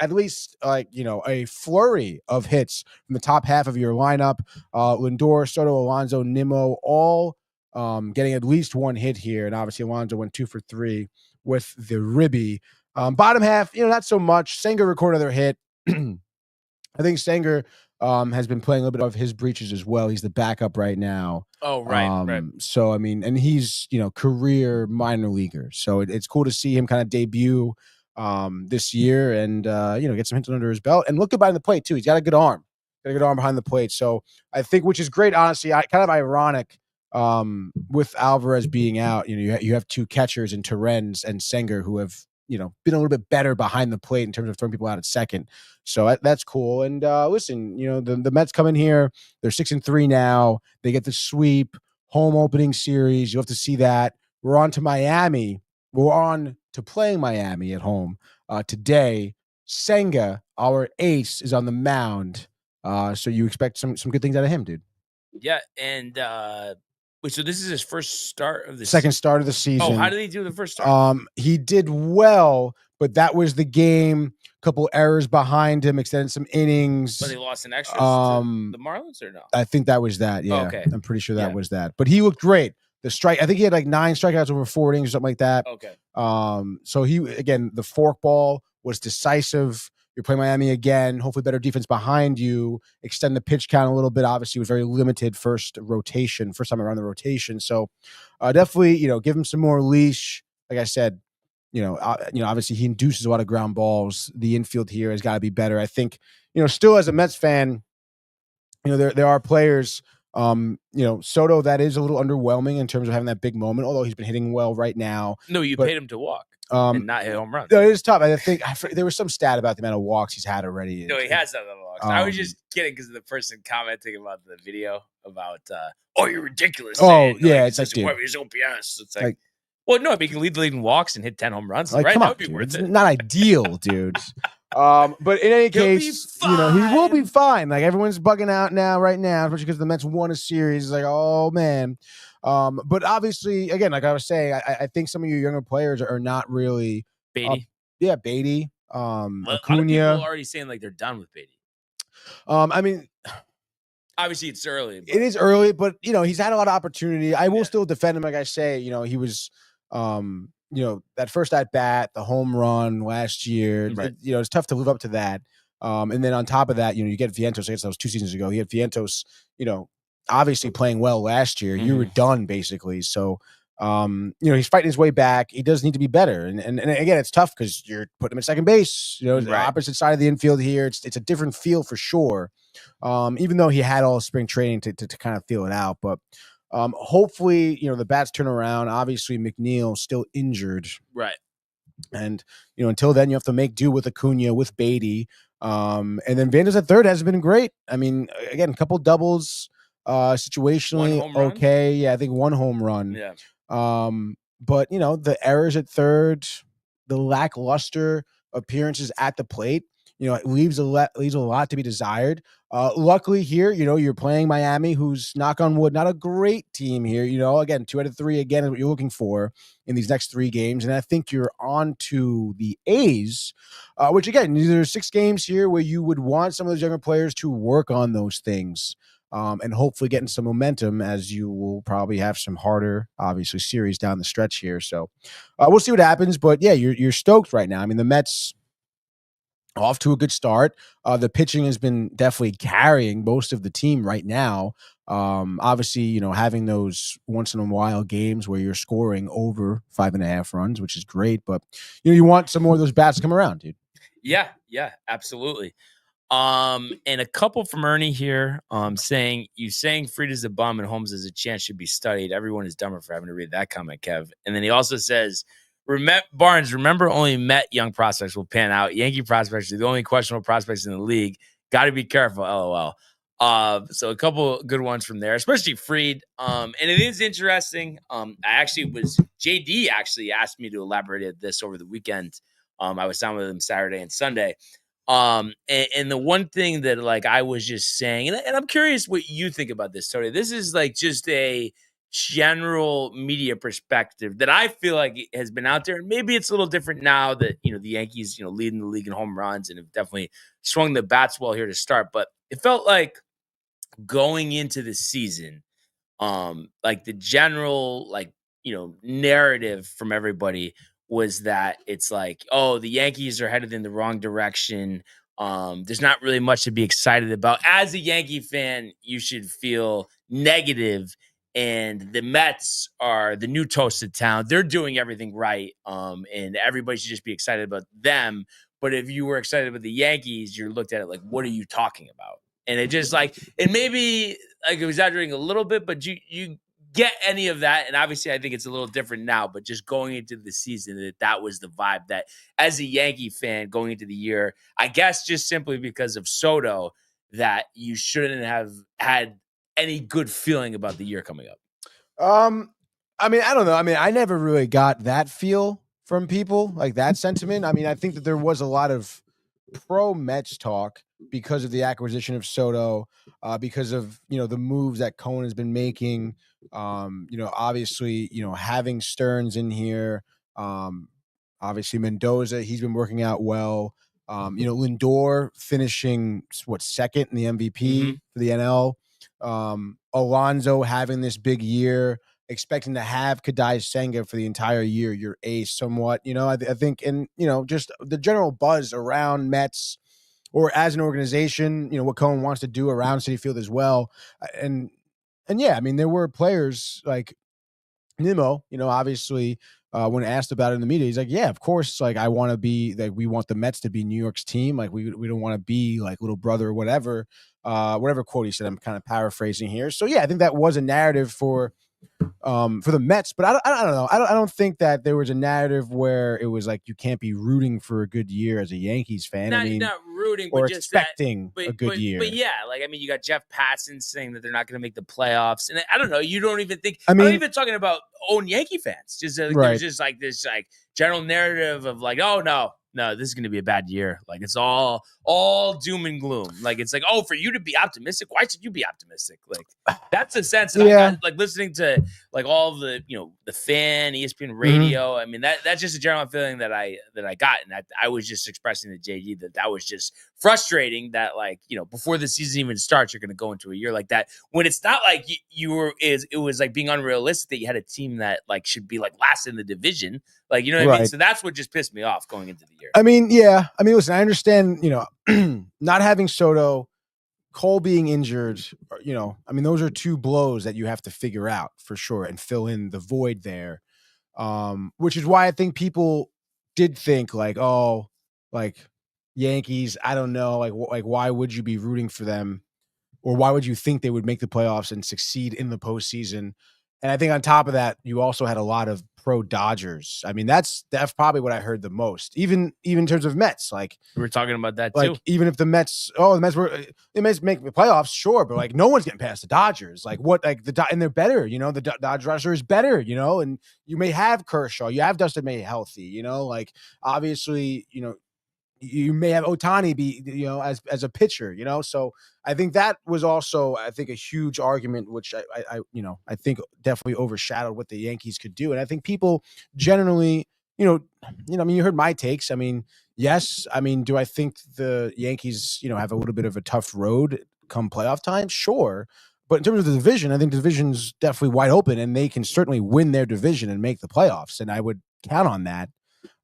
at least a flurry of hits from the top half of your lineup. Lindor, Soto, Alonso, Nimmo, all getting at least 1 hit here. And obviously, Alonso went 2 for 3 with the ribby. Bottom half, not so much. Senga recorded another hit. I think Sanger has been playing a little bit of his breaches as well. He's the backup right now. Oh, right, right. So, I mean, and he's, career minor leaguer. So it's cool to see him kind of debut this year and, get some hits under his belt. And look good behind the plate, too. He's got a good arm. Got a good arm behind the plate. So I think, which is great, honestly, kind of ironic with Alvarez being out. You have 2 catchers in Terrens and Sanger who have, been a little bit better behind the plate in terms of throwing people out at second. So that's cool. And listen, the Mets come in here. They're 6-3 now. They get the sweep, home opening series. You'll have to see that. We're on to Miami. We're on to playing Miami at home today. Senga, our ace, is on the mound. So you expect some good things out of him, dude. Yeah, and wait, so this is his first start of the second start of the season. Oh, how did he do the first start? He did well, but that was the game. Couple errors behind him, extended some innings. But they lost an extra to the Marlins or no? I think that was that. Yeah, okay. I'm pretty sure that was that. But he looked great. I think he had like 9 strikeouts over 4 innings or something like that. Okay. So the forkball was decisive. You're playing Miami again. Hopefully better defense behind you. Extend the pitch count a little bit. Obviously, it was very limited first time around the rotation. So definitely, give him some more leash. Like I said, obviously he induces a lot of ground balls. The infield here has got to be better. I think, still as a Mets fan, there are players, Soto, that is a little underwhelming in terms of having that big moment, although he's been hitting well right now. No, you paid him to walk. And not hit home runs. No, it is tough. I think there was some stat about the amount of walks he's had already. No, he has done the walks. I was just kidding because of the person commenting about the video about, you're ridiculous. Oh, yeah, it's like, dude. His OPS. It's like, well, no, if he can lead the league in walks and hit 10 home runs, right? Come that on, would be dude. worth it. It's not ideal, dude. But in any case, he will be fine. Like everyone's bugging out right now, especially because the Mets won a series. It's like, oh man. But obviously, again, like I was saying, I think some of your younger players are not really. Beatty. Beatty. Acuna. A lot of people are already saying like they're done with Beatty. I mean, obviously it's early. It is early, but he's had a lot of opportunity. I will still defend him, like I say. He was, that first at bat, the home run last year. Right. It's tough to live up to that. And then on top of that, you get Vientos. I guess that was 2 seasons ago. He had Vientos, obviously playing well last year. You were done basically. So. He's fighting his way back. He does need to be better. And again, it's tough because you're putting him at second base, the opposite side of the infield here. It's a different feel for sure. Even though he had all spring training to kind of feel it out, but hopefully, the bats turn around. Obviously McNeil still injured. Right. And, until then you have to make do with Acuna, with Beatty. And then Vander's at third hasn't been great. I mean, again, a couple doubles, situationally okay. Yeah, I think 1 home run. Yeah. But the errors at third, the lackluster appearances at the plate, it leaves a lot to be desired. Luckily here, you're playing Miami, who's, knock on wood, not a great team here. Again, 2 out of 3 again is what you're looking for in these next 3 games, and I think you're on to the A's, which again, there's 6 games here where you would want some of those younger players to work on those things. And hopefully getting some momentum, as you will probably have some harder, obviously, series down the stretch here. So we'll see what happens. But yeah, you're stoked right now. I mean, the Mets off to a good start. The pitching has been definitely carrying most of the team right now. Obviously, having those once in a while games where you're scoring over 5.5 runs, which is great. But you want some more of those bats to come around, dude. Yeah, absolutely. And a couple from Ernie here, saying Frida's a bum and Holmes has a chance should be studied. Everyone is dumber for having to read that comment, Kev. And then he also says, Barnes, remember only Met young prospects will pan out. Yankee prospects are the only questionable prospects in the league. Got to be careful, LOL. So a couple good ones from there, especially Fried. And it is interesting. JD actually asked me to elaborate at this over the weekend. I was down with him Saturday and Sunday. And the one thing that I was just saying, and I'm curious what you think about this, Tony. This is just a general media perspective that I feel like has been out there. And maybe it's a little different now that, the Yankees, leading the league in home runs and have definitely swung the bats well here to start. But it felt like going into the season, the general, narrative from everybody was that it's the Yankees are headed in the wrong direction. There's not really much to be excited about. As a Yankee fan, you should feel negative, and the Mets are the new toast of town. They're doing everything right, and everybody should just be excited about them. But if you were excited about the Yankees, you're looked at it what are you talking about? And it just and maybe it was exaggerating a little bit, but you get any of that. And obviously I think it's a little different now, but just going into the season, that was the vibe that as a Yankee fan going into the year, I guess just simply because of Soto, that you shouldn't have had any good feeling about the year coming up. I mean, I don't know. I mean, I never really got that feel from people, like that sentiment. I mean, I think that there was a lot of pro Mets talk because of the acquisition of Soto, because of, the moves that Cohen has been making. Obviously, having Stearns in here, obviously Mendoza, he's been working out well. Lindor finishing second in the MVP for the NL. Alonso having this big year, expecting to have Kadai Senga for the entire year, your ace somewhat, I think, and, just the general buzz around Mets or as an organization, what Cohen wants to do around Citi Field as well. And yeah, I mean, there were players like Nimmo, obviously, when asked about it in the media, he's like, yeah, of course. Like, I want to be like, we want the Mets to be New York's team. Like, we don't want to be like little brother or whatever quote he said. I'm kind of paraphrasing here. So yeah, I think that was a narrative for the Mets, but I don't know. I don't think that there was a narrative where it was like you can't be rooting for a good year as a Yankees fan. Not rooting, or but just expecting a good year. But yeah, like, I mean, you got Jeff Passan saying that they're not going to make the playoffs, and I don't know. You don't even think. I'm not even talking about own Yankee fans. Just there's just like this like general narrative of like, oh no, this is going to be a bad year. Like, it's all doom and gloom. Like, it's like, oh, for you to be optimistic, why should you be optimistic? Like, that's the sense that I got, like, listening to like all of the, the fan, ESPN radio. I mean, that's just a general feeling that I got. And I was just expressing to JD that was just frustrating that, like, before the season even starts, you're going to go into a year like that when it's not like it was like being unrealistic that you had a team that like should be like last in the division. Like, you know what I mean? So that's what just pissed me off going into the year. I mean, yeah. I mean, listen, I understand, not having Soto, Cole being injured, I mean, those are two blows that you have to figure out for sure and fill in the void there. Which is why I think people did think like, oh, like Yankees, I don't know, like why would you be rooting for them? Or why would you think they would make the playoffs and succeed in the postseason? And I think on top of that, you also had a lot of pro Dodgers. I mean, that's probably what I heard the most. Even in terms of Mets, like we were talking about that like, too. Even if the Mets make the playoffs, sure, but like no one's getting past the Dodgers. Like what? Like and they're better. The Dodgers roster is better. And you may have Kershaw, you have Dustin May healthy. Like obviously, you may have Ohtani be, as a pitcher, so I think that was also, I think, a huge argument, which I think definitely overshadowed what the Yankees could do. And I think people generally, I mean, you heard my takes. I mean, yes. I mean, do I think the Yankees, have a little bit of a tough road come playoff time? Sure. But in terms of the division, I think the division's definitely wide open and they can certainly win their division and make the playoffs. And I would count on that.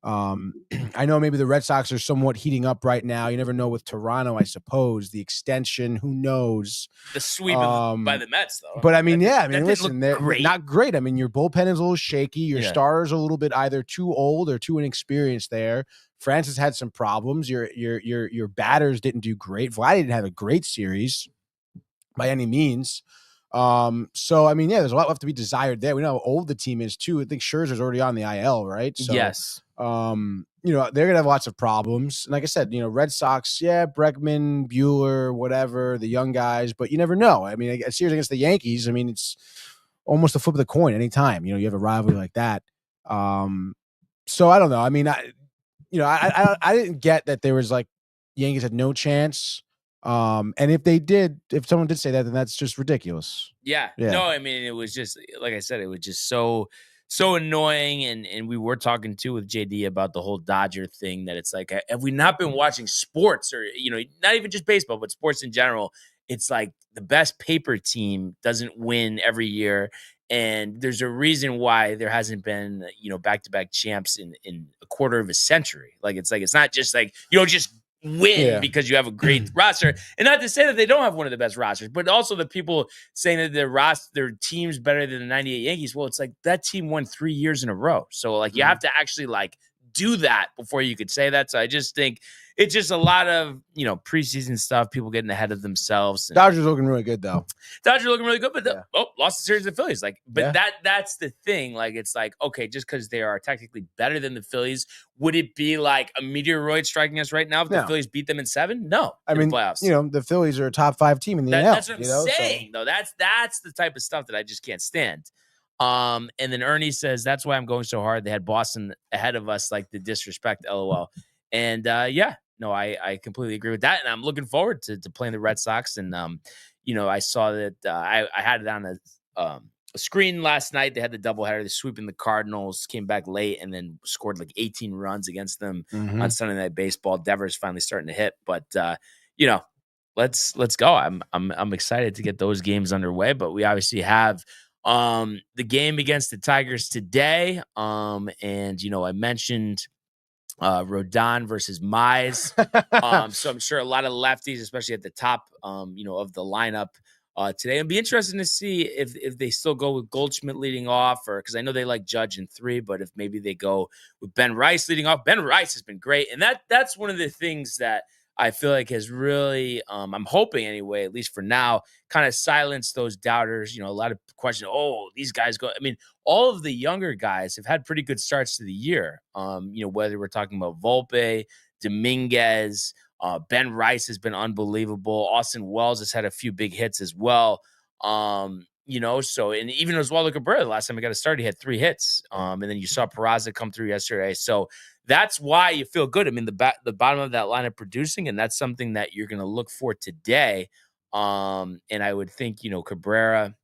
I know maybe the Red Sox are somewhat heating up right now. You never know with Toronto, I suppose. The extension, who knows? The sweep by the Mets, though. But I mean, listen, they're not great. I mean, your bullpen is a little shaky. Your starters are a little bit either too old or too inexperienced there. Francis had some problems. Your batters didn't do great. Vlad didn't have a great series by any means. So I mean, yeah, there's a lot left to be desired there. We know how old the team is too. I think Scherzer's already on the IL, right? So, yes. They're gonna have lots of problems. And like I said, Red Sox, Bregman, Buehler, whatever, the young guys, but you never know. I mean, a series against the Yankees, I mean, it's almost a flip of the coin anytime. You have a rivalry like that. So I don't know. I mean, I didn't get that there was like Yankees had no chance. And if someone did say that, then that's just ridiculous. Yeah. No, I mean, it was just, like I said, it was just so annoying. And we were talking too with JD about the whole Dodger thing, that it's like, have we not been watching sports or, not even just baseball, but sports in general? It's like the best paper team doesn't win every year. And there's a reason why there hasn't been, back-to-back champs in a quarter of a century. Like, it's not just like, just win because you have a great roster. And not to say that they don't have one of the best rosters, but also the people saying that their team's better than the 98 Yankees. Well, it's like that team won 3 years in a row. So like you have to actually like do that before you could say that. So I just think it's just a lot of, preseason stuff, people getting ahead of themselves. Dodgers looking really good, though. Dodgers looking really good, but lost the series to the Phillies. That's the thing. Like, it's like, okay, just because they are technically better than the Phillies, would it be like a meteoroid striking us right now if the Phillies beat them in 7? No. I mean, playoffs. The Phillies are a top 5 team in the NL. That's what I'm saying, though. That's the type of stuff that I just can't stand. And then Ernie says, that's why I'm going so hard. They had Boston ahead of us, like the disrespect, LOL. And I completely agree with that. And I'm looking forward to playing the Red Sox. And, I saw that I had it on a screen last night. They had the doubleheader. They sweeping the Cardinals, came back late, and then scored like 18 runs against them on Sunday Night Baseball. Devers finally starting to hit. But, let's go. I'm excited to get those games underway. But we obviously have the game against the Tigers today. And, I mentioned Rodon versus Mize. So I'm sure a lot of lefties, especially at the top, of the lineup today. It'd be interesting to see if they still go with Goldschmidt leading off, or because I know they like Judge in 3, but if maybe they go with Ben Rice leading off. Ben Rice has been great, and that's one of the things that I feel like has really, I'm hoping anyway, at least for now, kind of silenced those doubters. A lot of questions. Oh, these guys go. I mean, all of the younger guys have had pretty good starts to the year. Whether we're talking about Volpe, Dominguez, Ben Rice has been unbelievable. Austin Wells has had a few big hits as well. And even Oswaldo Cabrera, the last time he got a start, he had 3 hits. And then you saw Peraza come through yesterday. So that's why you feel good. I mean, the bottom of that lineup producing, and that's something that you're going to look for today. And I would think, Cabrera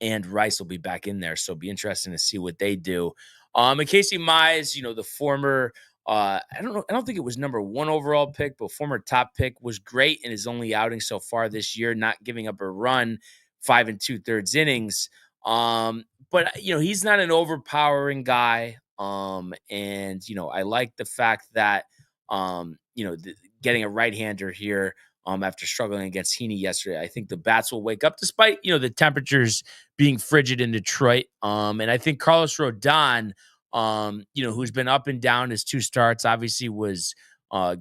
and Rice will be back in there. So it'll be interesting to see what they do. And Casey Mize, the former, I don't think it was number 1 overall pick, but former top pick, was great in his only outing so far this year, not giving up a run, 5 2/3 innings. But he's not an overpowering guy. And I like the fact that, getting a right-hander here, after struggling against Heaney yesterday, I think the bats will wake up despite, the temperatures being frigid in Detroit. And I think Carlos Rodon, who's been up and down his 2 starts, obviously was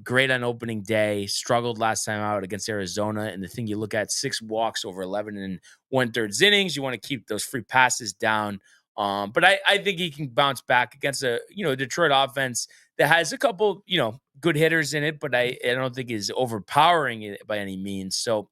great on opening day, struggled last time out against Arizona. And the thing you look at, 6 walks over 11 1/3 innings. You want to keep those free passes down. But I think he can bounce back against a, Detroit offense that has a couple, good hitters in it, but I don't think is overpowering it by any means. So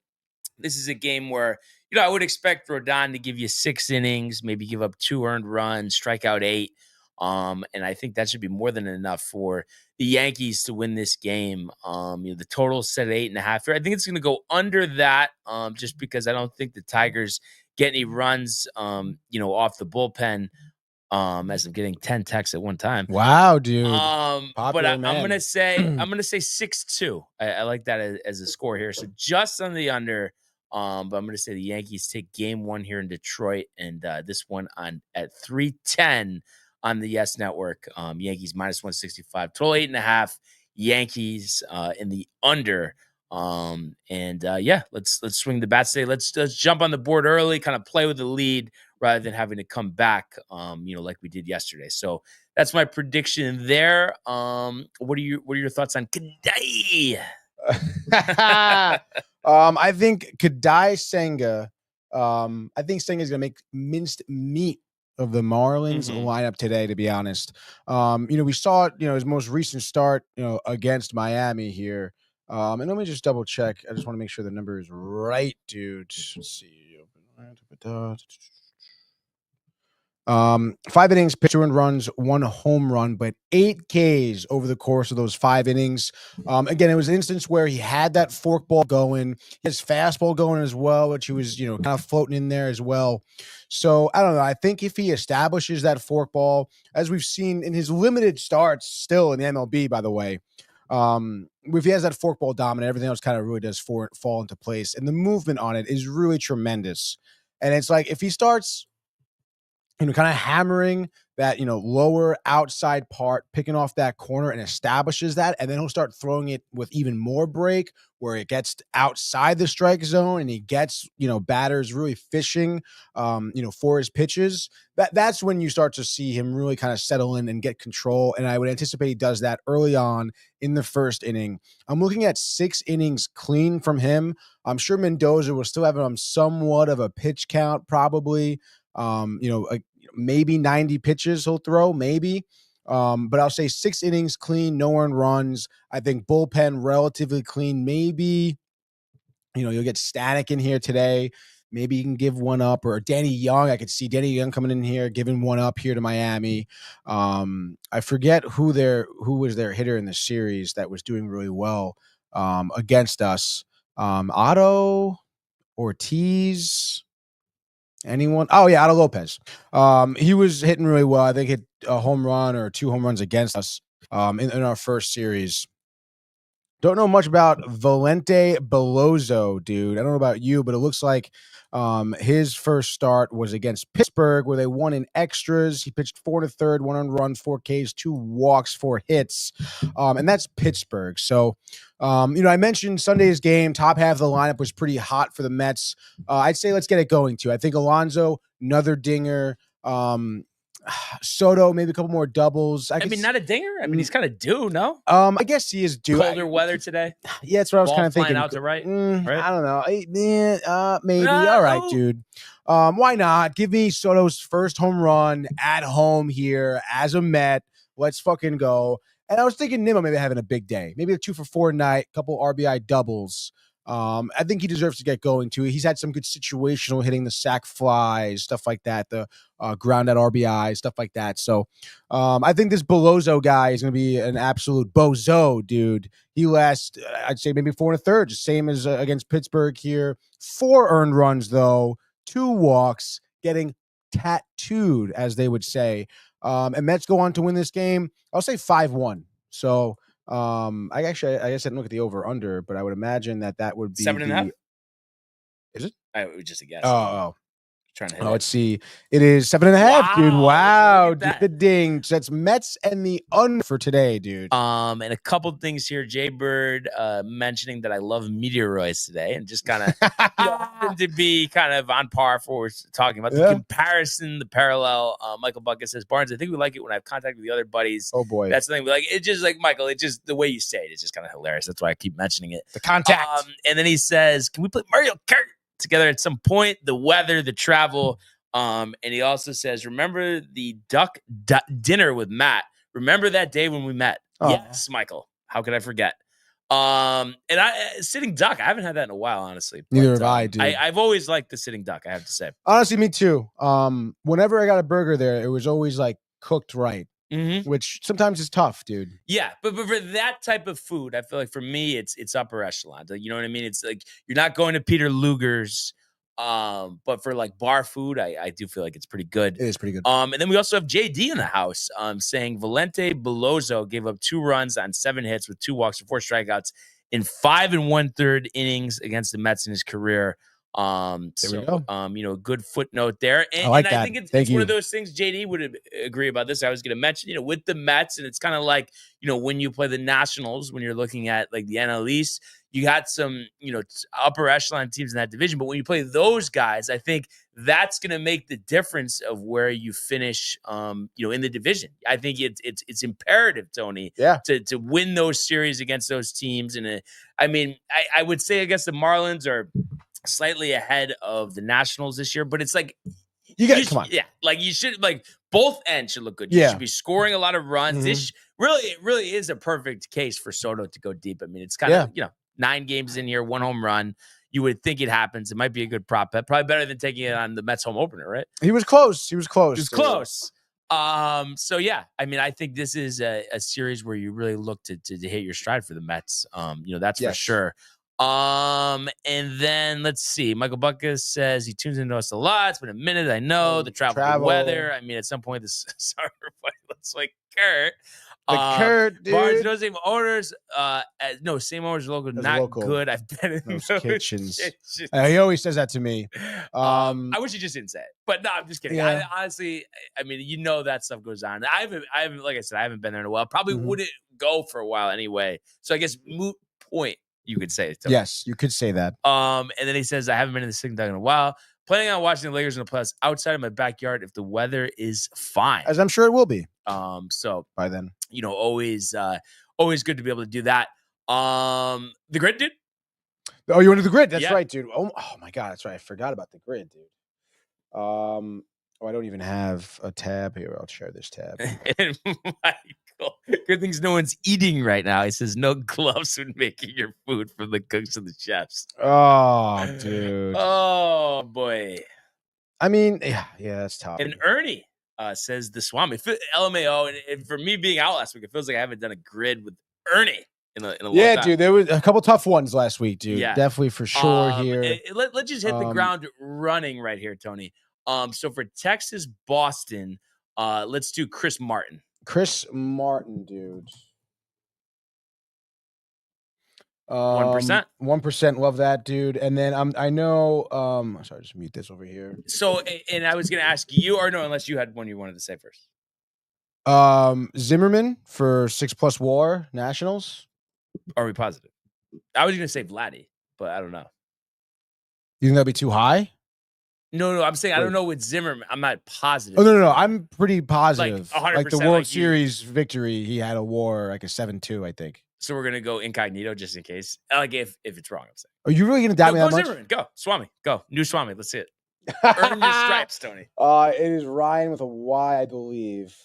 this is a game where, I would expect Rodon to give you 6 innings, maybe give up 2 earned runs, strike out 8. And I think that should be more than enough for the Yankees to win this game. The total is set at 8.5 here. I think it's going to go under that, just because I don't think the Tigers get any runs, off the bullpen. As I'm getting 10 texts at one time. Wow, dude. But I'm gonna say 6-2. I like that as a score here. So just on the under. But I'm gonna say the Yankees take game 1 here in Detroit, and this one on at 3:10 on the Yes Network. Yankees -165, total 8.5. Yankees in the under. Let's swing the bats today. Let's jump on the board early, kind of play with the lead rather than having to come back, like we did yesterday. So that's my prediction there. What are your thoughts on today? I think Kadai Senga. I think Senga's gonna make minced meat of the Marlins lineup today, to be honest. We saw it, his most recent start, against Miami here. And let me just double check. I just want to make sure the number is right, dude. Let's see. 5 innings, pitch 2 earned runs, 1 home run, but 8 Ks over the course of those 5 innings. Again, it was an instance where he had that forkball going, his fastball going as well, which he was, kind of floating in there as well. So I don't know. I think if he establishes that forkball, as we've seen in his limited starts still in the MLB, by the way, if he has that forkball dominant, everything else kind of really does fall into place. And the movement on it is really tremendous. And it's like, if he starts kind of hammering that, lower outside part, picking off that corner and establishes that. And then he'll start throwing it with even more break where it gets outside the strike zone and he gets, batters really fishing, for his pitches. That's when you start to see him really kind of settle in and get control. And I would anticipate he does that early on in the first inning. I'm looking at 6 innings clean from him. I'm sure Mendoza will still have somewhat of a pitch count, probably. Maybe 90 pitches he'll throw, maybe. But I'll say 6 innings clean, no earned runs. I think bullpen relatively clean. Maybe, you'll get Stanek in here today. Maybe you can give one up, or Danny Young. I could see Danny Young coming in here, giving one up here to Miami. I forget who was their hitter in the series that was doing really well against us. Otto Ortiz. Anyone? Oh, yeah, Otto Lopez. He was hitting really well. I think hit a home run or 2 home runs against us in our first series. Don't know much about Valente Bellozo, dude. I don't know about you, but it looks like his first start was against Pittsburgh, where they won in extras. He pitched 4 1/3, 1 earned run, 4 Ks, 2 walks, 4 hits, and that's Pittsburgh. So, I mentioned Sunday's game. Top half of the lineup was pretty hot for the Mets. I'd say let's get it going too. I think Alonso, another dinger. Soto, maybe a couple more doubles. I mean, not a dinger. I mean, he's kind of due, no? I guess he is due. Colder weather today. Yeah, that's what I was kind of thinking. Out to right. I don't know. Maybe. All right, dude. Why not? Give me Soto's first home run at home here as a Met. Let's fucking go. And I was thinking Nimmo maybe having a big day. Maybe a 2-for-4 night, couple RBI doubles. I think he deserves to get going too. He's had some good situational hitting, the sac flies, stuff like that, the ground out RBI, stuff like that. So I think this Bellozo guy is going to be an absolute bozo, dude. He lasts, I'd say maybe 4 1/3, just same as against Pittsburgh here. 4 earned runs though, 2 walks, getting tattooed, as they would say. And Mets go on to win this game. I'll say 5-1. So I guess I didn't look at the over under, but I would imagine that would be 7.5. Is it? I would just a guess. Oh. Trying to hit let's see. It is 7.5, dude. Wow. The ding. So that's Mets and the under for today, dude. And a couple things here. Jay Bird mentioning that I love meteoroids today, and just kind of to be kind of on par for what we're talking about. The comparison, the parallel. Michael Bucket says, Barnes, I think we like it when I have contact with the other buddies. Oh boy. That's the thing. We like it's just like Michael, it's just the way you say it is just kind of hilarious. That's why I keep mentioning it. The contact. And then he says, can we play Mario Kart together at some point? The weather, the travel. And he also says, remember the duck dinner with Matt? Remember that day when we met? Oh. Yes, Michael. How could I forget? And sitting duck, I haven't had that in a while, honestly. Neither have I, dude. I've always liked the sitting duck, I have to say. Honestly, me too. Whenever I got a burger there, it was always like cooked right. Mm-hmm. Which sometimes is tough, dude. Yeah, but for that type of food, I feel like for me, it's upper echelon. Like, you know what I mean? It's like you're not going to Peter Luger's, but for like bar food, I do feel like it's pretty good. It is pretty good. And then we also have JD in the house, saying Valente Bellozo gave up 2 runs on 7 hits with 2 walks and 4 strikeouts in 5 1/3 innings against the Mets in his career. There we go. A good footnote there. And, I like and that. I think it's one of those things, JD would agree about this. I was going to mention, with the Mets, and it's kind of like, when you play the Nationals, when you're looking at like the NL East, you got some, upper echelon teams in that division. But when you play those guys, I think that's going to make the difference of where you finish, in the division. I think it's imperative, Tony, to win those series against those teams. And I would say, I guess the Marlins are slightly ahead of the Nationals this year, but it's like come on. Yeah, like you should, like both ends should look good. You should be scoring a lot of runs. Mm-hmm. It really is a perfect case for Soto to go deep. I mean, it's kind of 9 games in here, 1 home run. You would think it happens. It might be a good prop bet. Probably better than taking it on the Mets home opener, right? He was close. Close. So yeah, I think this is a series where you really look to hit your stride for the Mets. That's for sure. And then let's see. Michael Buckus says he tunes into us a lot. It's been a minute. I know the travel. Weather. At some point this summer, but looks like Kurt. Kurt, dude. Bars, no same owners. No, same owners local. Not local. good. I've been in Those those kitchens. kitchens. He always says that to me. I wish he just didn't say it, but no, I'm just kidding. Yeah. Honestly, I mean, that stuff goes on. I haven't, like I said, I haven't been there in a while. Probably wouldn't go for a while anyway. So I guess moot point, you could say. Yes, you could say that. And then he says, I haven't been in the Sing Dog in a while. Planning on watching the Lakers in the playoffs outside of my backyard if the weather is fine. As I'm sure it will be. So by then, always good to be able to do that. The grid, dude. Oh, you went to the grid? That's right, dude. Oh my God, that's right. I forgot about the grid, dude. I don't even have a tab here. I'll share this tab. And Michael, good things no one's eating right now. He says no gloves when making your food from the cooks and the chefs. Oh, dude. Oh boy. I mean, yeah, that's tough. And Ernie says the Swami. LMAO, and for me being out last week, it feels like I haven't done a grid with Ernie in a long time. Dude, there was a couple tough ones last week, dude. Yeah. Definitely for sure here. Let's just hit the ground running right here, Tony. So for Texas, Boston, let's do Chris Martin. Chris Martin, dude. 1%. 1%. Love that, dude. And then I know. Sorry, just mute this over here. So, and I was gonna ask you, or no, unless you had one you wanted to say first. Zimmerman for 6+ WAR Nationals. Are we positive? I was gonna say Vladdy, but I don't know. You think that'd be too high? No, I'm saying I don't know with Zimmerman. I'm not positive. Oh no, I'm pretty positive. Like 100%, like the World Series victory, he had a WAR like a 7.2, I think. So we're gonna go incognito just in case. Like if it's wrong, I'm saying. Are you really gonna doubt me that much? Zimmerman. Go Swami. Go new Swami. Let's see it. Earn your stripes, Tony. It is Ryan with a Y, I believe.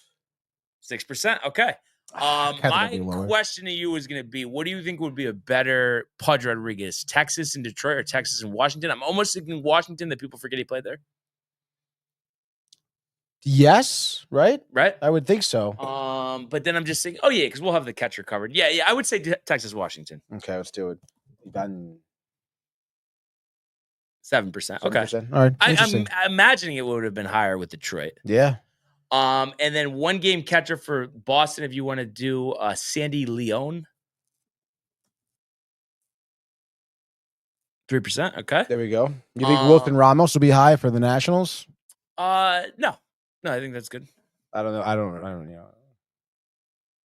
6%. Okay. My question to you is going to be, what do you think would be a better Pudge Rodriguez, Texas and Detroit or Texas and Washington? I'm almost thinking Washington that people forget he played there. Yes, right? Right? I would think so. But then I'm just saying, because we'll have the catcher covered. Yeah, I would say Texas, Washington. Okay, let's do it. 7%. Okay. 7%. All right. I'm imagining it would have been higher with Detroit. Yeah. And then one game catcher for Boston, if you want to do Sandy Leone. 3%. Okay. There we go. You think Wilson Ramos will be high for the Nationals? No, I think that's good. I don't know. I don't know.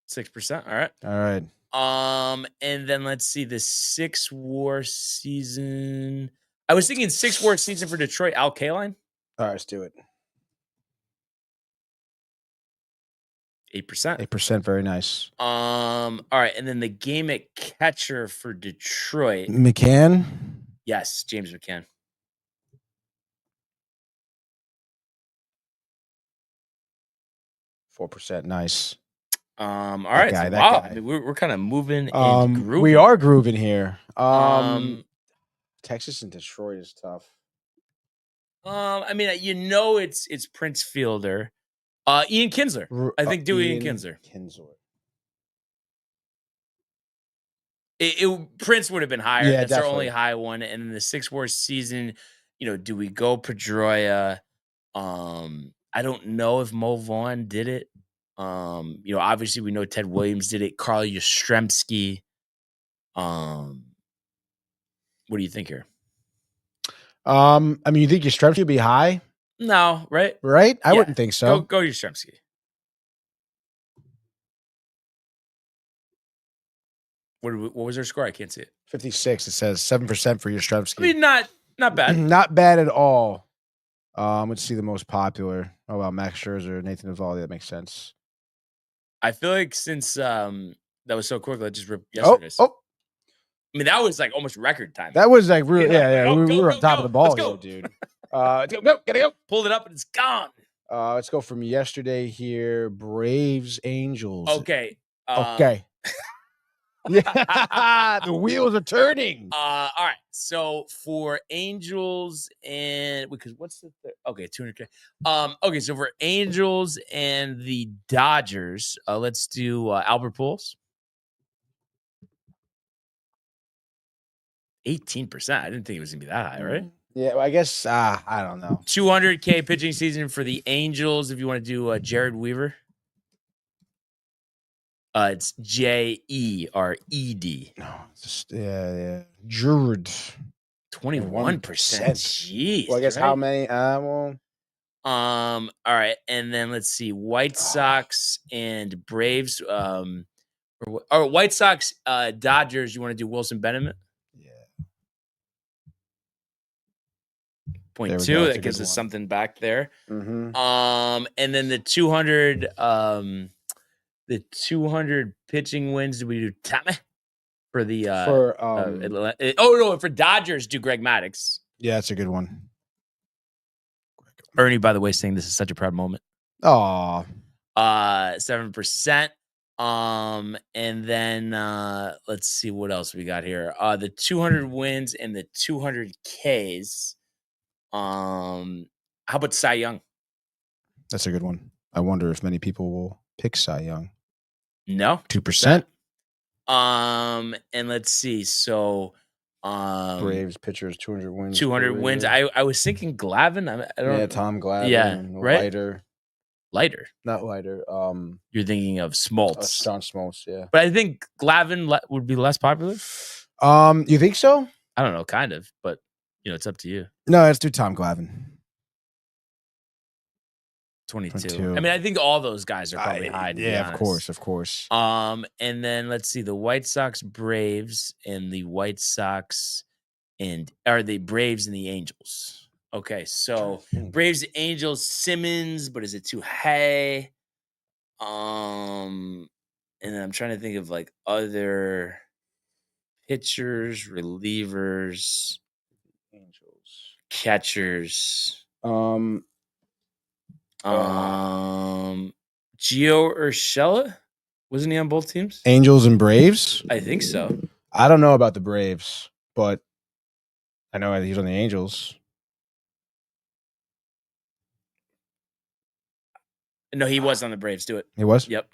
6%. All right. All right. And then let's see the 6 WAR season. I was thinking 6 WAR season for Detroit. Al Kaline. All right, let's do it. 8%. 8%. Very nice. All right, and then the game at catcher for Detroit. McCann. Yes, James McCann. 4%. Nice. All right. That guy. I mean, we're kind of moving and grooving. We are grooving here. Texas and Detroit is tough. I mean, it's Prince Fielder. Ian Kinsler. I think do Ian Kinsler. Prince would have been higher. Yeah, that's our only high one. And in the 6 WAR season, do we go Pedroia? I don't know if Mo Vaughn did it. Obviously we know Ted Williams did it. Carl Yastrzemski. What do you think here? I mean, you think Yastrzemski would be high? No, right? Right? I wouldn't think so. Go Yastrzemski. What was their score? I can't see it. 56. It says 7% for Yastrzemski. I mean, not bad. Not bad at all. Let's see the most popular. Oh, well, Max Scherzer, Nathan Eovaldi. That makes sense. I feel like since that was so quick, let's just rip yesterday's. Oh. I mean, that was like almost record time. That was like really, yeah. We were on top of the ball, here, dude. Let's go. Gotta go. Pulled it up and it's gone. Let's go from yesterday here. Braves, Angels. Okay. Okay. Yeah, the wheels are turning. All right. So for Angels and because what's the okay 200K. Okay. So for Angels and the Dodgers, let's do Albert Pujols. 18%. I didn't think it was gonna be that high, right? Yeah, well, I guess I don't know. 200K pitching season for the Angels. If you want to do Jared Weaver. It's Jered. No, it's just, yeah. Jared. 21%. Jeez. Well, I guess right? how many? Well. All right, and then let's see. White Sox and Braves. Or White Sox, Dodgers. You want to do Wilson Benjamin? Yeah. 0.2. That gives us something back there. Mm-hmm. And then the 200. The 200 pitching wins. Do we do Tommy for the for Dodgers? Do Greg Maddux? Yeah, that's a good one. Ernie, by the way, saying this is such a proud moment. Aw. 7%. And then let's see what else we got here. The 200 wins and the 200 Ks. How about Cy Young? That's a good one. I wonder if many people will pick Cy Young. No, 2%. And let's see. So, Braves pitchers 200 wins. 200 wins. I was thinking Glavine. I don't. Yeah, Tom Glavine. Yeah, right. Lighter. Not lighter. You're thinking of Smoltz. John Smoltz. Yeah, but I think Glavine would be less popular. You think so? I don't know, kind of, but it's up to you. No, let's do Tom Glavine. 22. I mean, I think all those guys are probably high. Yeah, of course. And then let's see the White Sox, Braves, and the White Sox, the Braves and the Angels. Okay, so Braves, Angels, Simmons, but is it too high? And then I'm trying to think of like other pitchers, relievers, Angels, catchers. Gio Urshela? Wasn't he on both teams? Angels and Braves? I think so. I don't know about the Braves, but I know he's on the Angels. No, he was on the Braves. Do it. He was? Yep.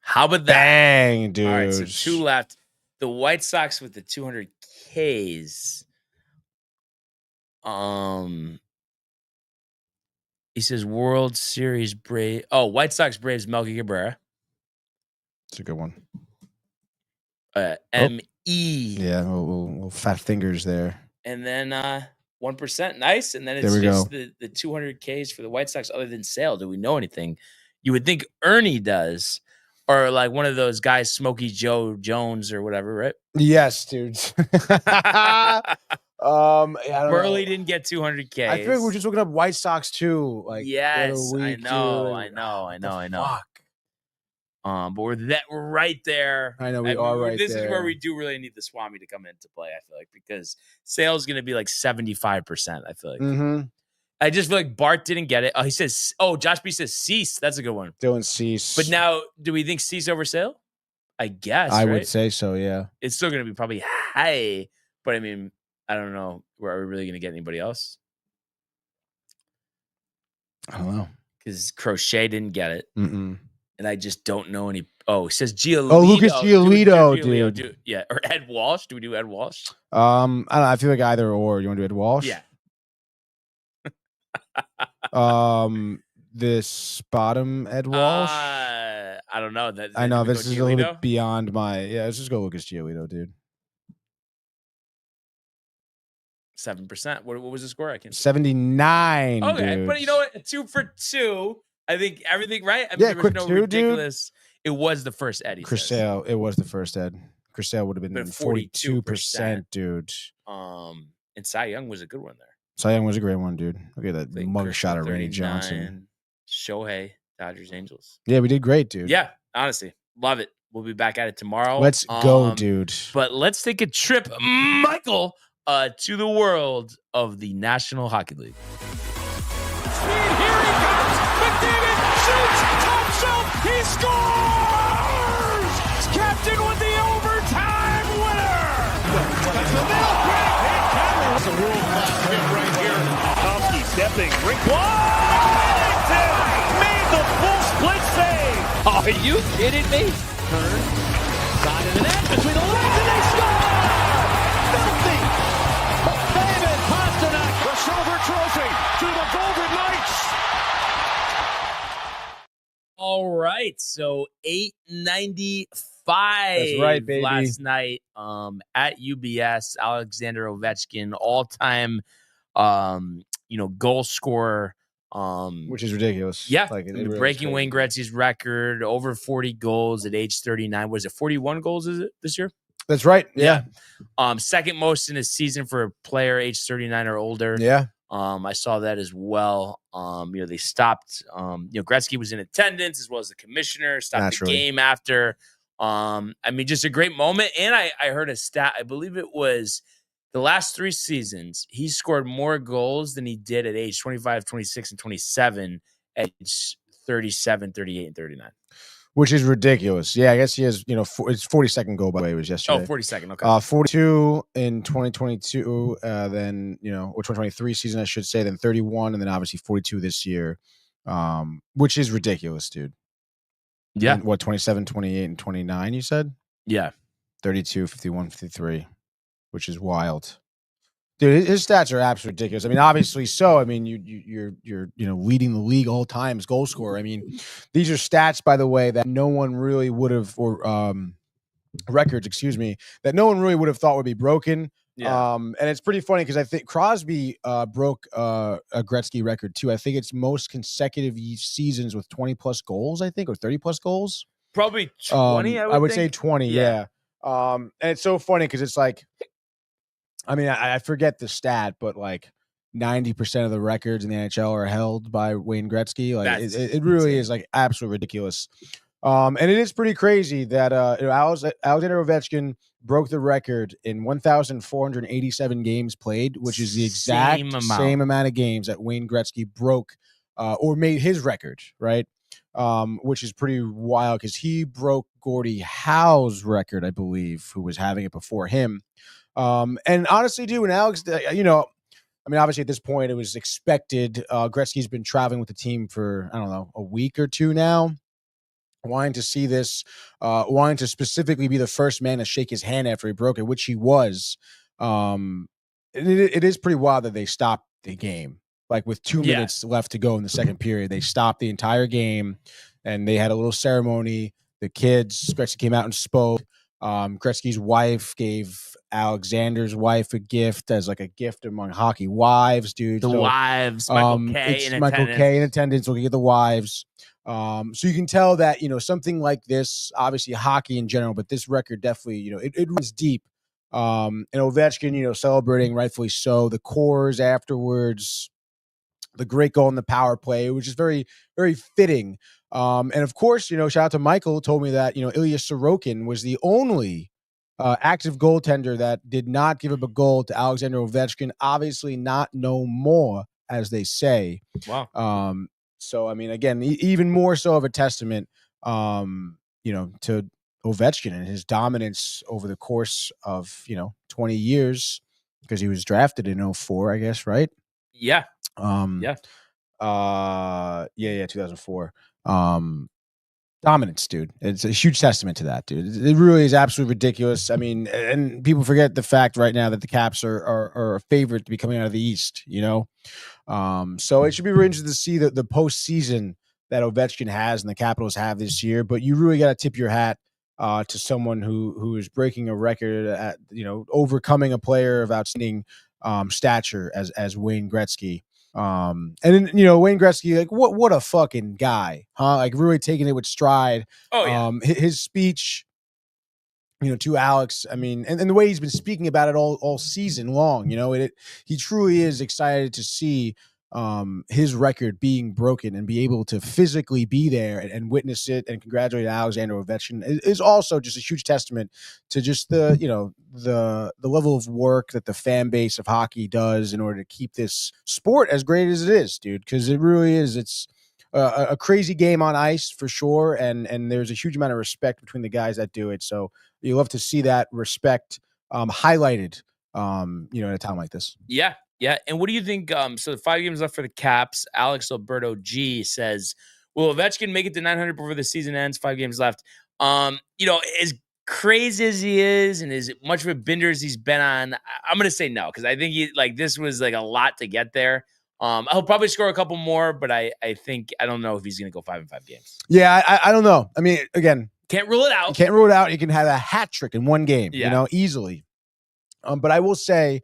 How about that? Dang, dude. All right, so 2 left. The White Sox with the 200 Ks. He says World Series Brave. Oh, White Sox Braves, Melky Cabrera. It's a good one. M.E. Yeah, little fat fingers there. And then 1%. Nice. And then it's just the 200 Ks for the White Sox other than Sale. Do we know anything? You would think Ernie does. Or like one of those guys, Smokey Joe Jones or whatever, right? Yes, dude. Burley didn't get 200 Ks. I feel like we're just looking up White Sox too. Like, yes, week, I know. Fuck. But we're right there. I know we are right this there. This is where we do really need the Swami to come into play. I feel like because Sale's going to be like 75%. I feel like. Mm-hmm. I just feel like Bart didn't get it. Oh, he says. Oh, Josh B says Cease. That's a good one. Dylan Cease. But now, do we think Cease over Sale? I guess. I would say so. Yeah. It's still going to be probably high, but I mean, I don't know. Are we really going to get anybody else? I don't know. Because Crochet didn't get it. Mm-mm. And I just don't know any. Oh, it says Giolito. Oh, Lucas Giolito, dude. Yeah. Or Ed Walsh. Do we do Ed Walsh? I don't know. I feel like either or. You want to do Ed Walsh? Yeah. This bottom Ed Walsh? I don't know. I know. This is a little bit beyond my. Yeah, let's just go Lucas Giolito, dude. 7%. What was the score? I can't. 79. Okay, dude. but you know what? 2 for 2. I think everything right. I mean, yeah, there was no ridiculous. Dude. It was the first Ed. Crisale. It was the first Ed. Crisale would have been 42%, dude. And Cy Young was a good one there. Cy Young was a great one, dude. Look at that mug shot of Randy Johnson. Shohei, Dodgers, Angels. Yeah, we did great, dude. Yeah, honestly, love it. We'll be back at it tomorrow. Let's go, dude. But let's take a trip, Michael, to the world of the National Hockey League. Here he comes. McDavid shoots. Top shelf. He scores. Captain with the overtime winner. That's the middle. That's a world-class hit right here. Tomsky stepping. Rick Washington made the full split save. Are you kidding me? Turn. Side of the net. Between the legs and they score. Filthy. David Pastrnak. The silver trophy to the Golden Knights. All right. So 895. That's right, baby. Last night at UBS, Alexander Ovechkin, all-time goal scorer. Which is ridiculous. Yeah. Like, really breaking Wayne Gretzky's record, over 40 goals at age 39. Was it 41 goals this year? That's right. Yeah. Second most in a season for a player age 39 or older. Yeah. I saw that as well. They stopped. Gretzky was in attendance as well as the commissioner. Stopped the game after. Just a great moment. And I heard a stat. I believe it was the last 3 seasons. He scored more goals than he did at age 25, 26, and 27 at age 37, 38, and 39. Which is ridiculous. Yeah, I guess he has, it's 42nd goal, by the way, it was yesterday. 42nd, okay. 42 in 2022, then, or 2023 season, I should say, then 31, and then obviously 42 this year, which is ridiculous, dude. Yeah. And 27, 28, and 29, you said? Yeah. 32, 51, 53, which is wild. Dude, his stats are absolutely ridiculous. Obviously so. You're leading the league all time as goal scorer. These are stats, by the way, that no one really would have, or records, that no one really would have thought would be broken. Yeah. And it's pretty funny because I think Crosby broke a Gretzky record too. I think it's most consecutive seasons with 20 plus goals, I think, or 30 plus goals. Probably 20. I would say 20. Yeah. And it's so funny because it's like, I forget the stat, but like 90% of the records in the NHL are held by Wayne Gretzky. Like it really is like absolutely ridiculous. And it is pretty crazy that Alexander Ovechkin broke the record in 1,487 games played, which is the exact same amount of games that Wayne Gretzky broke or made his record, right? Which is pretty wild because he broke Gordie Howe's record, I believe, who was having it before him. And honestly, dude, when Alex, obviously at this point it was expected. Gretzky's been traveling with the team for, a week or two now, wanting to see this, wanting to specifically be the first man to shake his hand after he broke it, which he was. It is pretty wild that they stopped the game. Like with 2 minutes left to go in the second period, they stopped the entire game and they had a little ceremony. The kids, Gretzky came out and spoke. Gretzky's wife gave Alexander's wife a gift as like a gift among hockey wives, dude. The wives, Michael K in attendance. We'll get the wives. So you can tell that, something like this, obviously hockey in general, but this record definitely, it runs deep. And Ovechkin, celebrating rightfully so. The cores afterwards, the great goal in the power play, which is very, very fitting. And of course, shout out to Michael, told me that, Ilya Sorokin was the only active goaltender that did not give up a goal to Alexander Ovechkin. Obviously not no more, as they say. Wow. So, again, even more so of a testament, to Ovechkin and his dominance over the course of, 20 years, because he was drafted in 2004, I guess, right? Yeah. 2004. Dominance, dude. It's a huge testament to that, dude. It really is absolutely ridiculous. And people forget the fact right now that the Caps are a favorite to be coming out of the East, So it should be really interesting to see the postseason that Ovechkin has and the Capitals have this year. But you really got to tip your hat to someone who is breaking a record at, overcoming a player of outstanding stature as Wayne Gretzky. And then, Wayne Gretzky, like what a fucking guy, huh? Like really taking it with stride. Oh yeah. His speech, to Alex, and the way he's been speaking about it all season long, he truly is excited to see his record being broken and be able to physically be there and witness it and congratulate Alexander Ovechkin is also just a huge testament to just the level of work that the fan base of hockey does in order to keep this sport as great as it is, dude, because it really is. It's a crazy game on ice for sure. And there's a huge amount of respect between the guys that do it. So you love to see that respect highlighted, at a time like this. Yeah. Yeah, and what do you think? So 5 games left for the Caps. Alex Alberto G says, will Ovechkin make it to 900 before the season ends? 5 games left. As crazy as he is and as much of a bender as he's been on, I'm going to say no, because I think this was like a lot to get there. He'll probably score a couple more, but I don't know if he's going to go 5 in 5 games. Yeah, I don't know. I mean, again, can't rule it out. You can't rule it out. You can have a hat trick in one game, easily. But I will say,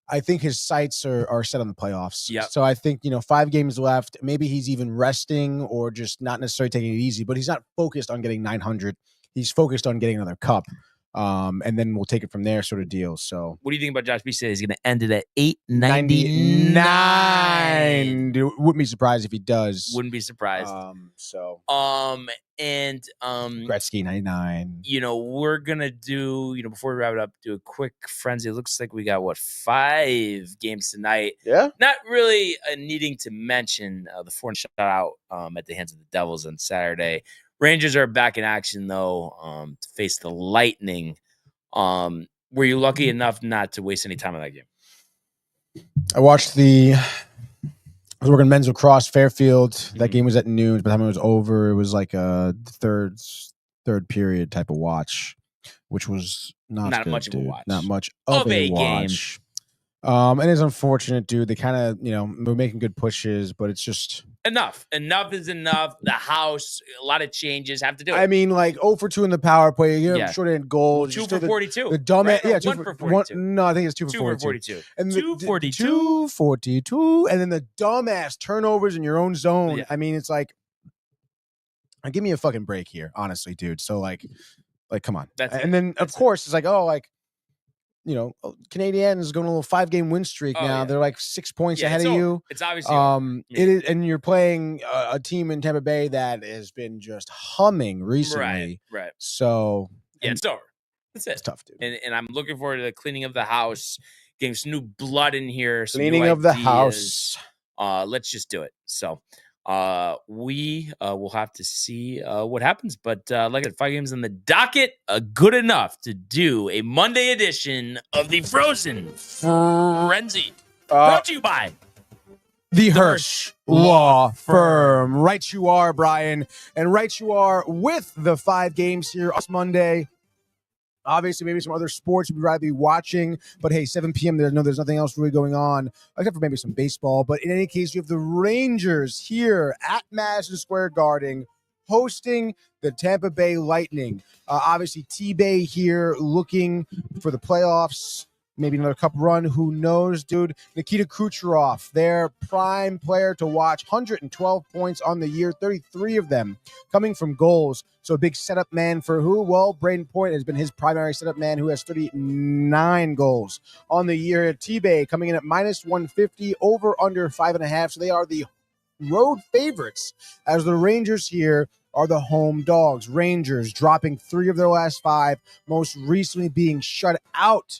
I think his sights are set on the playoffs. Yep. So I think, 5 games left. Maybe he's even resting or just not necessarily taking it easy, but he's not focused on getting 900. He's focused on getting another cup. And then we'll take it from there sort of deal. So what do you think about Josh B? Said he's going to end it at 899. Dude, wouldn't be surprised if he does. Wouldn't be surprised. And Gretzky 99. We're gonna do, before we wrap it up, do a quick frenzy. It looks like we got 5 games tonight. Yeah. Not really needing to mention the 4 shutout at the hands of the Devils on Saturday. Rangers are back in action though, to face the Lightning. Were you lucky enough not to waste any time on that game? I watched I was working men's lacrosse Fairfield. That game was at noon. By the time it was over, it was like a third period type of watch, which was not good, much dude. of a watch. Not much of a watch. And it's unfortunate, dude. They kind of, were making good pushes, but it's just enough. Enough is enough. The house, a lot of changes. Have to do it. I mean, like 0 for 2 in the power play. Short end goals. 2 for 42. The dumb, right? yeah, 2 for 42. No, I think it's 2 for 42. And 242. 242. And then the dumbass turnovers in your own zone. Yeah. I mean, it's like, give me a fucking break here, honestly, dude. So like, come on. Then of course it's like, Canadiens going on a little 5-game win streak now. Yeah. They're like 6 points ahead of you. It's obviously it is, and you're playing a team in Tampa Bay that has been just humming recently. Right. So it's over. That's it. It's tough, dude. And I'm looking forward to the cleaning of the house, getting some new blood in here. Cleaning of the house. Let's just do it. So we will have to see what happens. But like I said, 5 games on the docket, good enough to do a Monday edition of the Frozen Frenzy. Brought to you by the Hirsch Law Firm. Right you are, Brian. And right you are with the 5 games here on Monday. Obviously, maybe some other sports you'd rather be watching. But hey, 7 p.m., there's nothing else really going on, except for maybe some baseball. But in any case, you have the Rangers here at Madison Square Garden hosting the Tampa Bay Lightning. Obviously, T-Bay here looking for the playoffs. Maybe another cup run. Who knows, dude? Nikita Kucherov, their prime player to watch. 112 points on the year, 33 of them coming from goals. So a big setup man for who? Well, Braden Point has been his primary setup man, who has 39 goals on the year. T-Bay coming in at minus 150, over under 5.5. So they are the road favorites, as the Rangers here are the home dogs. Rangers dropping 3 of their last 5, most recently being shut out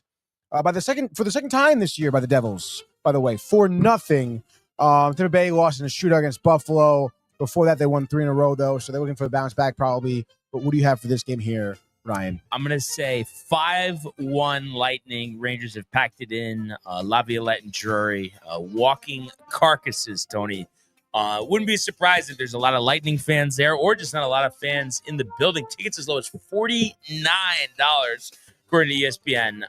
for the second time this year by the Devils, by the way, 4-0. Tampa Bay lost in a shootout against Buffalo. Before that, they won 3 in a row, though, so they're looking for a bounce back probably. But what do you have for this game here, Ryan? I'm going to say 5-1 Lightning. Rangers have packed it in. Laviolette and Drury, walking carcasses, Tony. Wouldn't be surprised if there's a lot of Lightning fans there, or just not a lot of fans in the building. Tickets as low as $49. According to ESPN.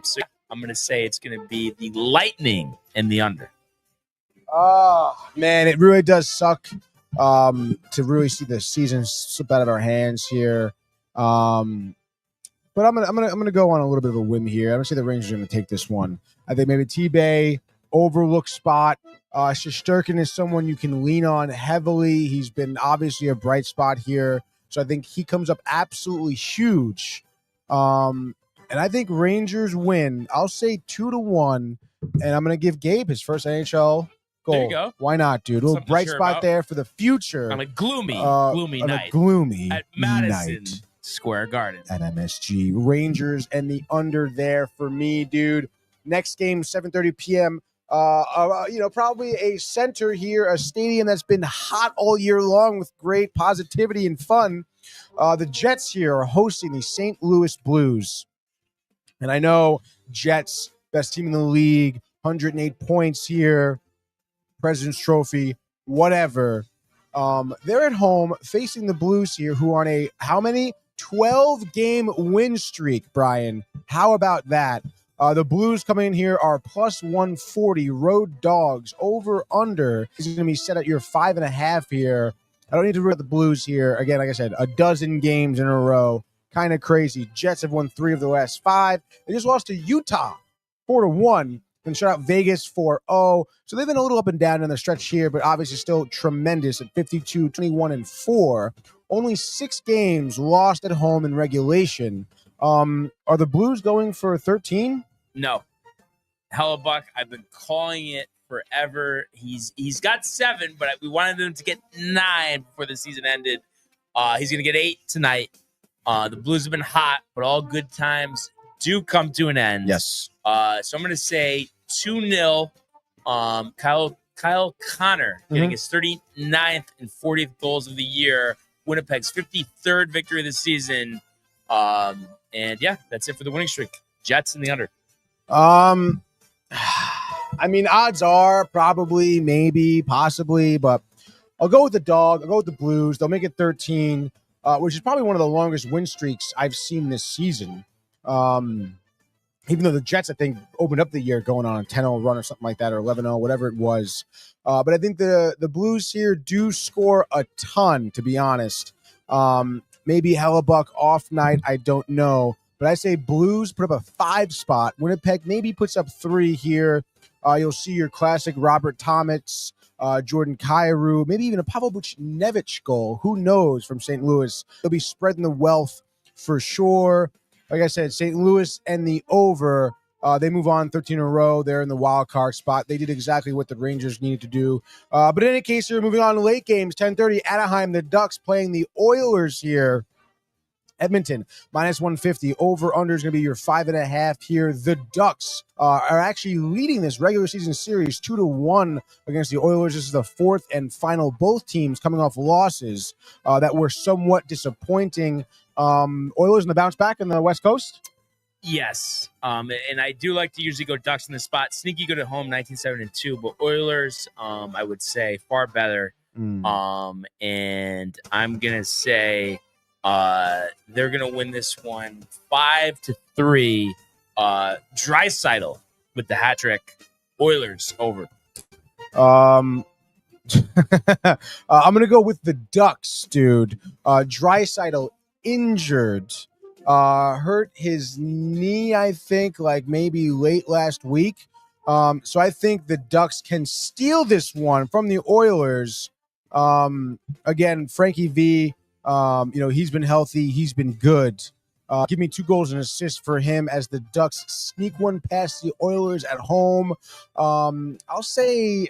So I'm going to say it's going to be the Lightning and the under. Oh, man, it really does suck to really see the season slip out of our hands here. But I'm gonna go on a little bit of a whim here. I'm going to say the Rangers are going to take this one. I think maybe T-Bay, overlooked spot. Shesterkin is someone you can lean on heavily. He's been obviously a bright spot here. So I think he comes up absolutely huge. And I think Rangers win. I'll say 2-1, and I'm going to give Gabe his first NHL goal. There you go. Why not, dude? A little bright spot there for the future. On a gloomy night. A gloomy at Madison night Square Garden. At MSG. Rangers and the under there for me, dude. Next game, 7:30 p.m. Probably a center here, a stadium that's been hot all year long with great positivity and fun. The Jets here are hosting the St. Louis Blues. And I know Jets, best team in the league, 108 points here, President's Trophy, whatever. They're at home facing the Blues here, who are on a, how many? 12-game win streak, Brian. How about that? The Blues coming in here are plus 140 road dogs. Over under is going to be set at your 5.5 here. I don't need to read the Blues here. Again, like I said, a dozen games in a row. Kind of crazy. Jets have won 3 of the last 5. They just lost to Utah 4-1. Then shut out Vegas 4-0. So they've been a little up and down in the stretch here, but obviously still tremendous at 52, 21, and 4. Only 6 games lost at home in regulation. Are the Blues going for 13? No. Hellebuck, I've been calling it forever. He's got 7, but we wanted him to get 9 before the season ended. He's going to get 8 tonight. The Blues have been hot, but all good times do come to an end. Yes. So I'm going to say 2-0. Kyle Connor getting his 39th and 40th goals of the year. Winnipeg's 53rd victory of the season. And yeah, that's it for the winning streak. Jets in the under. I mean, odds are probably, maybe, possibly, but I'll go with the dog. I'll go with the Blues. They'll make it 13, which is probably one of the longest win streaks I've seen this season. Even though the Jets, I think, opened up the year going on a 10-0 run or something like that, or 11-0, whatever it was. But I think the Blues here do score a ton, to be honest. Maybe Hellebuck off night, I don't know. But I say Blues put up a 5 spot. Winnipeg maybe puts up 3 here. You'll see your classic Robert Thomas, Jordan Kyrou, maybe even a Pavel Buchnevich goal. Who knows from St. Louis? They'll be spreading the wealth for sure. Like I said, St. Louis and the over, they move on 13 in a row. They're in the wild card spot. They did exactly what the Rangers needed to do. But in any case, you're moving on to late games. 10:30, Anaheim, the Ducks playing the Oilers here. Edmonton, minus 150. Over-under is going to be your 5.5 here. The Ducks are actually leading this regular season series 2-1 against the Oilers. This is the 4th and final. Both teams coming off losses that were somewhat disappointing. Oilers in the bounce back in the West Coast? Yes. And I do like to usually go Ducks in the spot. Sneaky good at home, 19-7-2. But Oilers, I would say, far better. And I'm going to say they're going to win this one 5-3. Draisaitl with the hat trick. Oilers over. I'm going to go with the Ducks, dude. Draisaitl injured. Hurt his knee, I think, like maybe late last week. So I think the Ducks can steal this one from the Oilers. Again, Frankie V, he's been healthy. He's been good. Give me 2 goals and assists for him as the Ducks sneak one past the Oilers at home. I'll say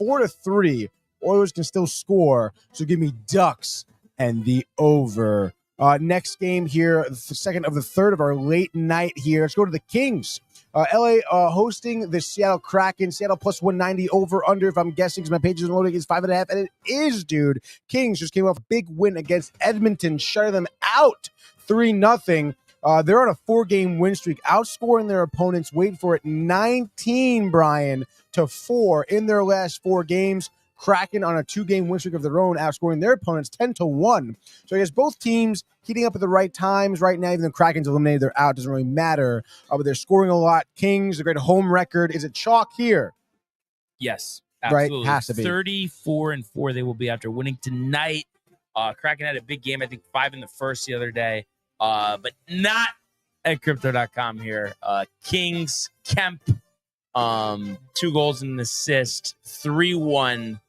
4-3. Oilers can still score. So give me Ducks and the over. Next game here, the second of the third of our late night here. Let's go to the Kings. LA hosting the Seattle Kraken. Seattle plus 190 over under. If I'm guessing, because my page is loading, is 5.5, and it is, dude. Kings just came off a big win against Edmonton, shutting them out 3-0. They're on a 4-game win streak, outscoring their opponents. Wait for it, 19, Brian, to 4 in their last 4 games. Kraken on a 2-game win streak of their own, outscoring their opponents 10-1. So I guess both teams heating up at the right times right now. Even though Kraken's eliminated, they're out. Doesn't really matter. But they're scoring a lot. Kings, a great home record. Is it chalk here? Yes, absolutely. Right, has to be. 34-4 they will be after winning tonight. Kraken had a big game, I think 5 in the first the other day, but not at Crypto.com here. Kings, Kemp, 2 goals and an assist, 3-1.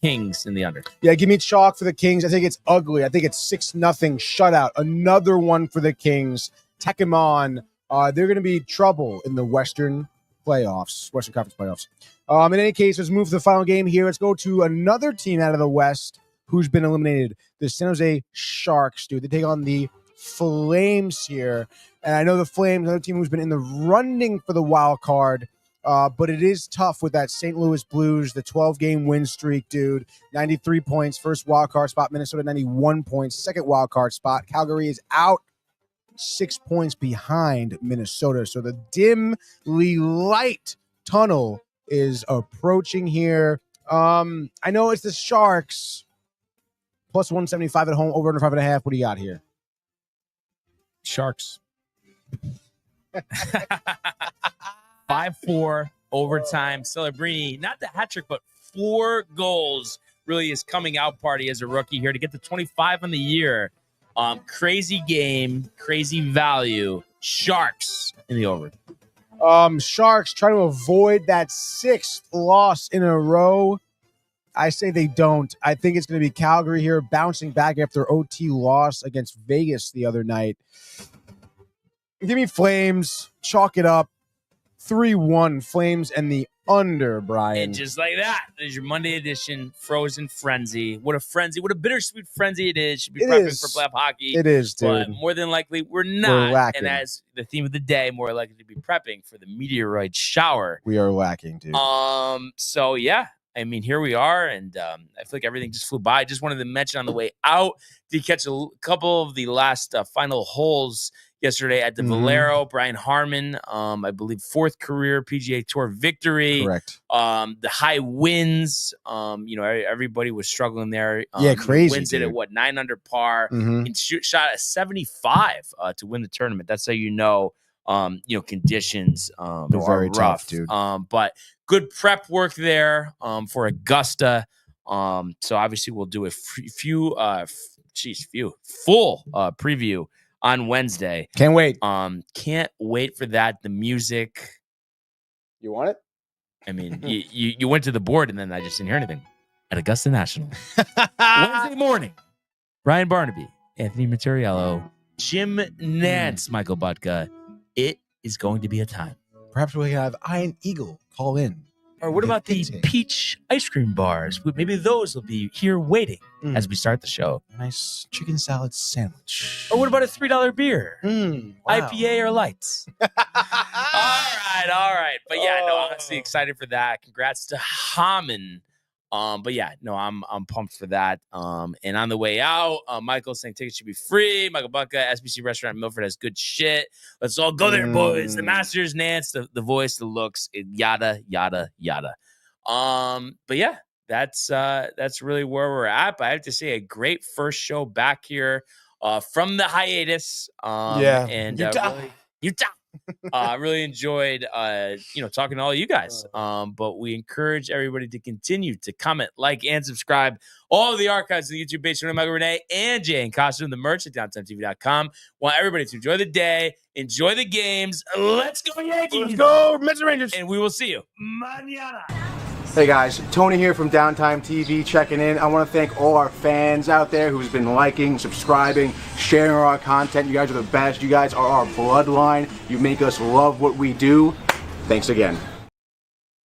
Kings in the under. Yeah, give me chalk for the Kings. I think it's ugly. I think it's 6-0 shutout. Another one for the Kings. Tack them on. They're going to be trouble in the Western Conference playoffs. In any case, let's move to the final game here. Let's go to another team out of the West who's been eliminated. The San Jose Sharks, dude. They take on the Flames here. And I know the Flames, another team who's been in the running for the wild card. But it is tough with that St. Louis Blues, the 12-game win streak, dude. 93 points, first wildcard spot. Minnesota, 91 points, second wildcard spot. Calgary is out 6 points behind Minnesota. So the dimly light tunnel is approaching here. I know it's the Sharks. Plus 175 at home, over under 5.5. What do you got here? Sharks. 5-4 overtime. Celebrini, not the hat trick, but 4 goals. Really his coming out party as a rookie here to get to 25 on the year. Crazy game, crazy value. Sharks in the over. Sharks trying to avoid that 6th loss in a row. I say they don't. I think it's going to be Calgary here bouncing back after OT loss against Vegas the other night. Give me Flames. Chalk it up. 3-1 Flames and the under, Brian. And just like that, there's your Monday edition Frozen Frenzy. What a frenzy. What a bittersweet frenzy it is. Should be prepping for playoff hockey. It is, dude. But more than likely, we're not. We're lacking. And as the theme of the day, more likely to be prepping for the meteorite shower. We are lacking, dude. So, yeah. I mean, here we are, and I feel like everything just flew by. I just wanted to mention on the way out, did catch a couple of the last final holes yesterday at the Valero. Brian Harmon, I believe, 4th career PGA Tour victory. Correct. The high winds, everybody was struggling there. Crazy. Wins it at 9 under par, and shot a 75 to win the tournament. That's how conditions are very rough, tough, dude. But good prep work there for Augusta. So obviously we'll do a full preview on Wednesday. Can't wait. Can't wait for that. The music. You want it? I mean, you went to the board and then I just didn't hear anything. At Augusta National. Wednesday morning. Ryan Barnaby, Anthony Materiello, Jim Nance, Michael Butka. It is going to be a time. Perhaps we can have Iron Eagle call in. Or what about the peach ice cream bars? Maybe those will be here waiting as we start the show. Nice chicken salad sandwich. Or what about a $3 beer? Wow. IPA or lights? All right. But yeah, honestly excited for that. Congrats to Hammond. But yeah, I'm pumped for that. And on the way out, Michael's saying tickets should be free. Michael Butka, SBC Restaurant in Milford has good shit. Let's all go there, boys. The Masters, Nance, the voice, the looks, yada, yada, yada. But yeah, that's really where we're at. But I have to say, a great first show back here from the hiatus. And Utah. Really enjoyed talking to all you guys. But we encourage everybody to continue to comment, like, and subscribe. All of the archives of the YouTube page from Michael Renee and Jay and Costume, the merch at DowntimeTV.com. Want everybody to enjoy the day, enjoy the games. Let's go Yankees! Let's go Mets and Rangers! And we will see you mañana. Hey guys, Tony here from Downtime TV checking in. I want to thank all our fans out there who's been liking, subscribing, sharing our content. You guys are the best. You guys are our bloodline. You make us love what we do. Thanks again.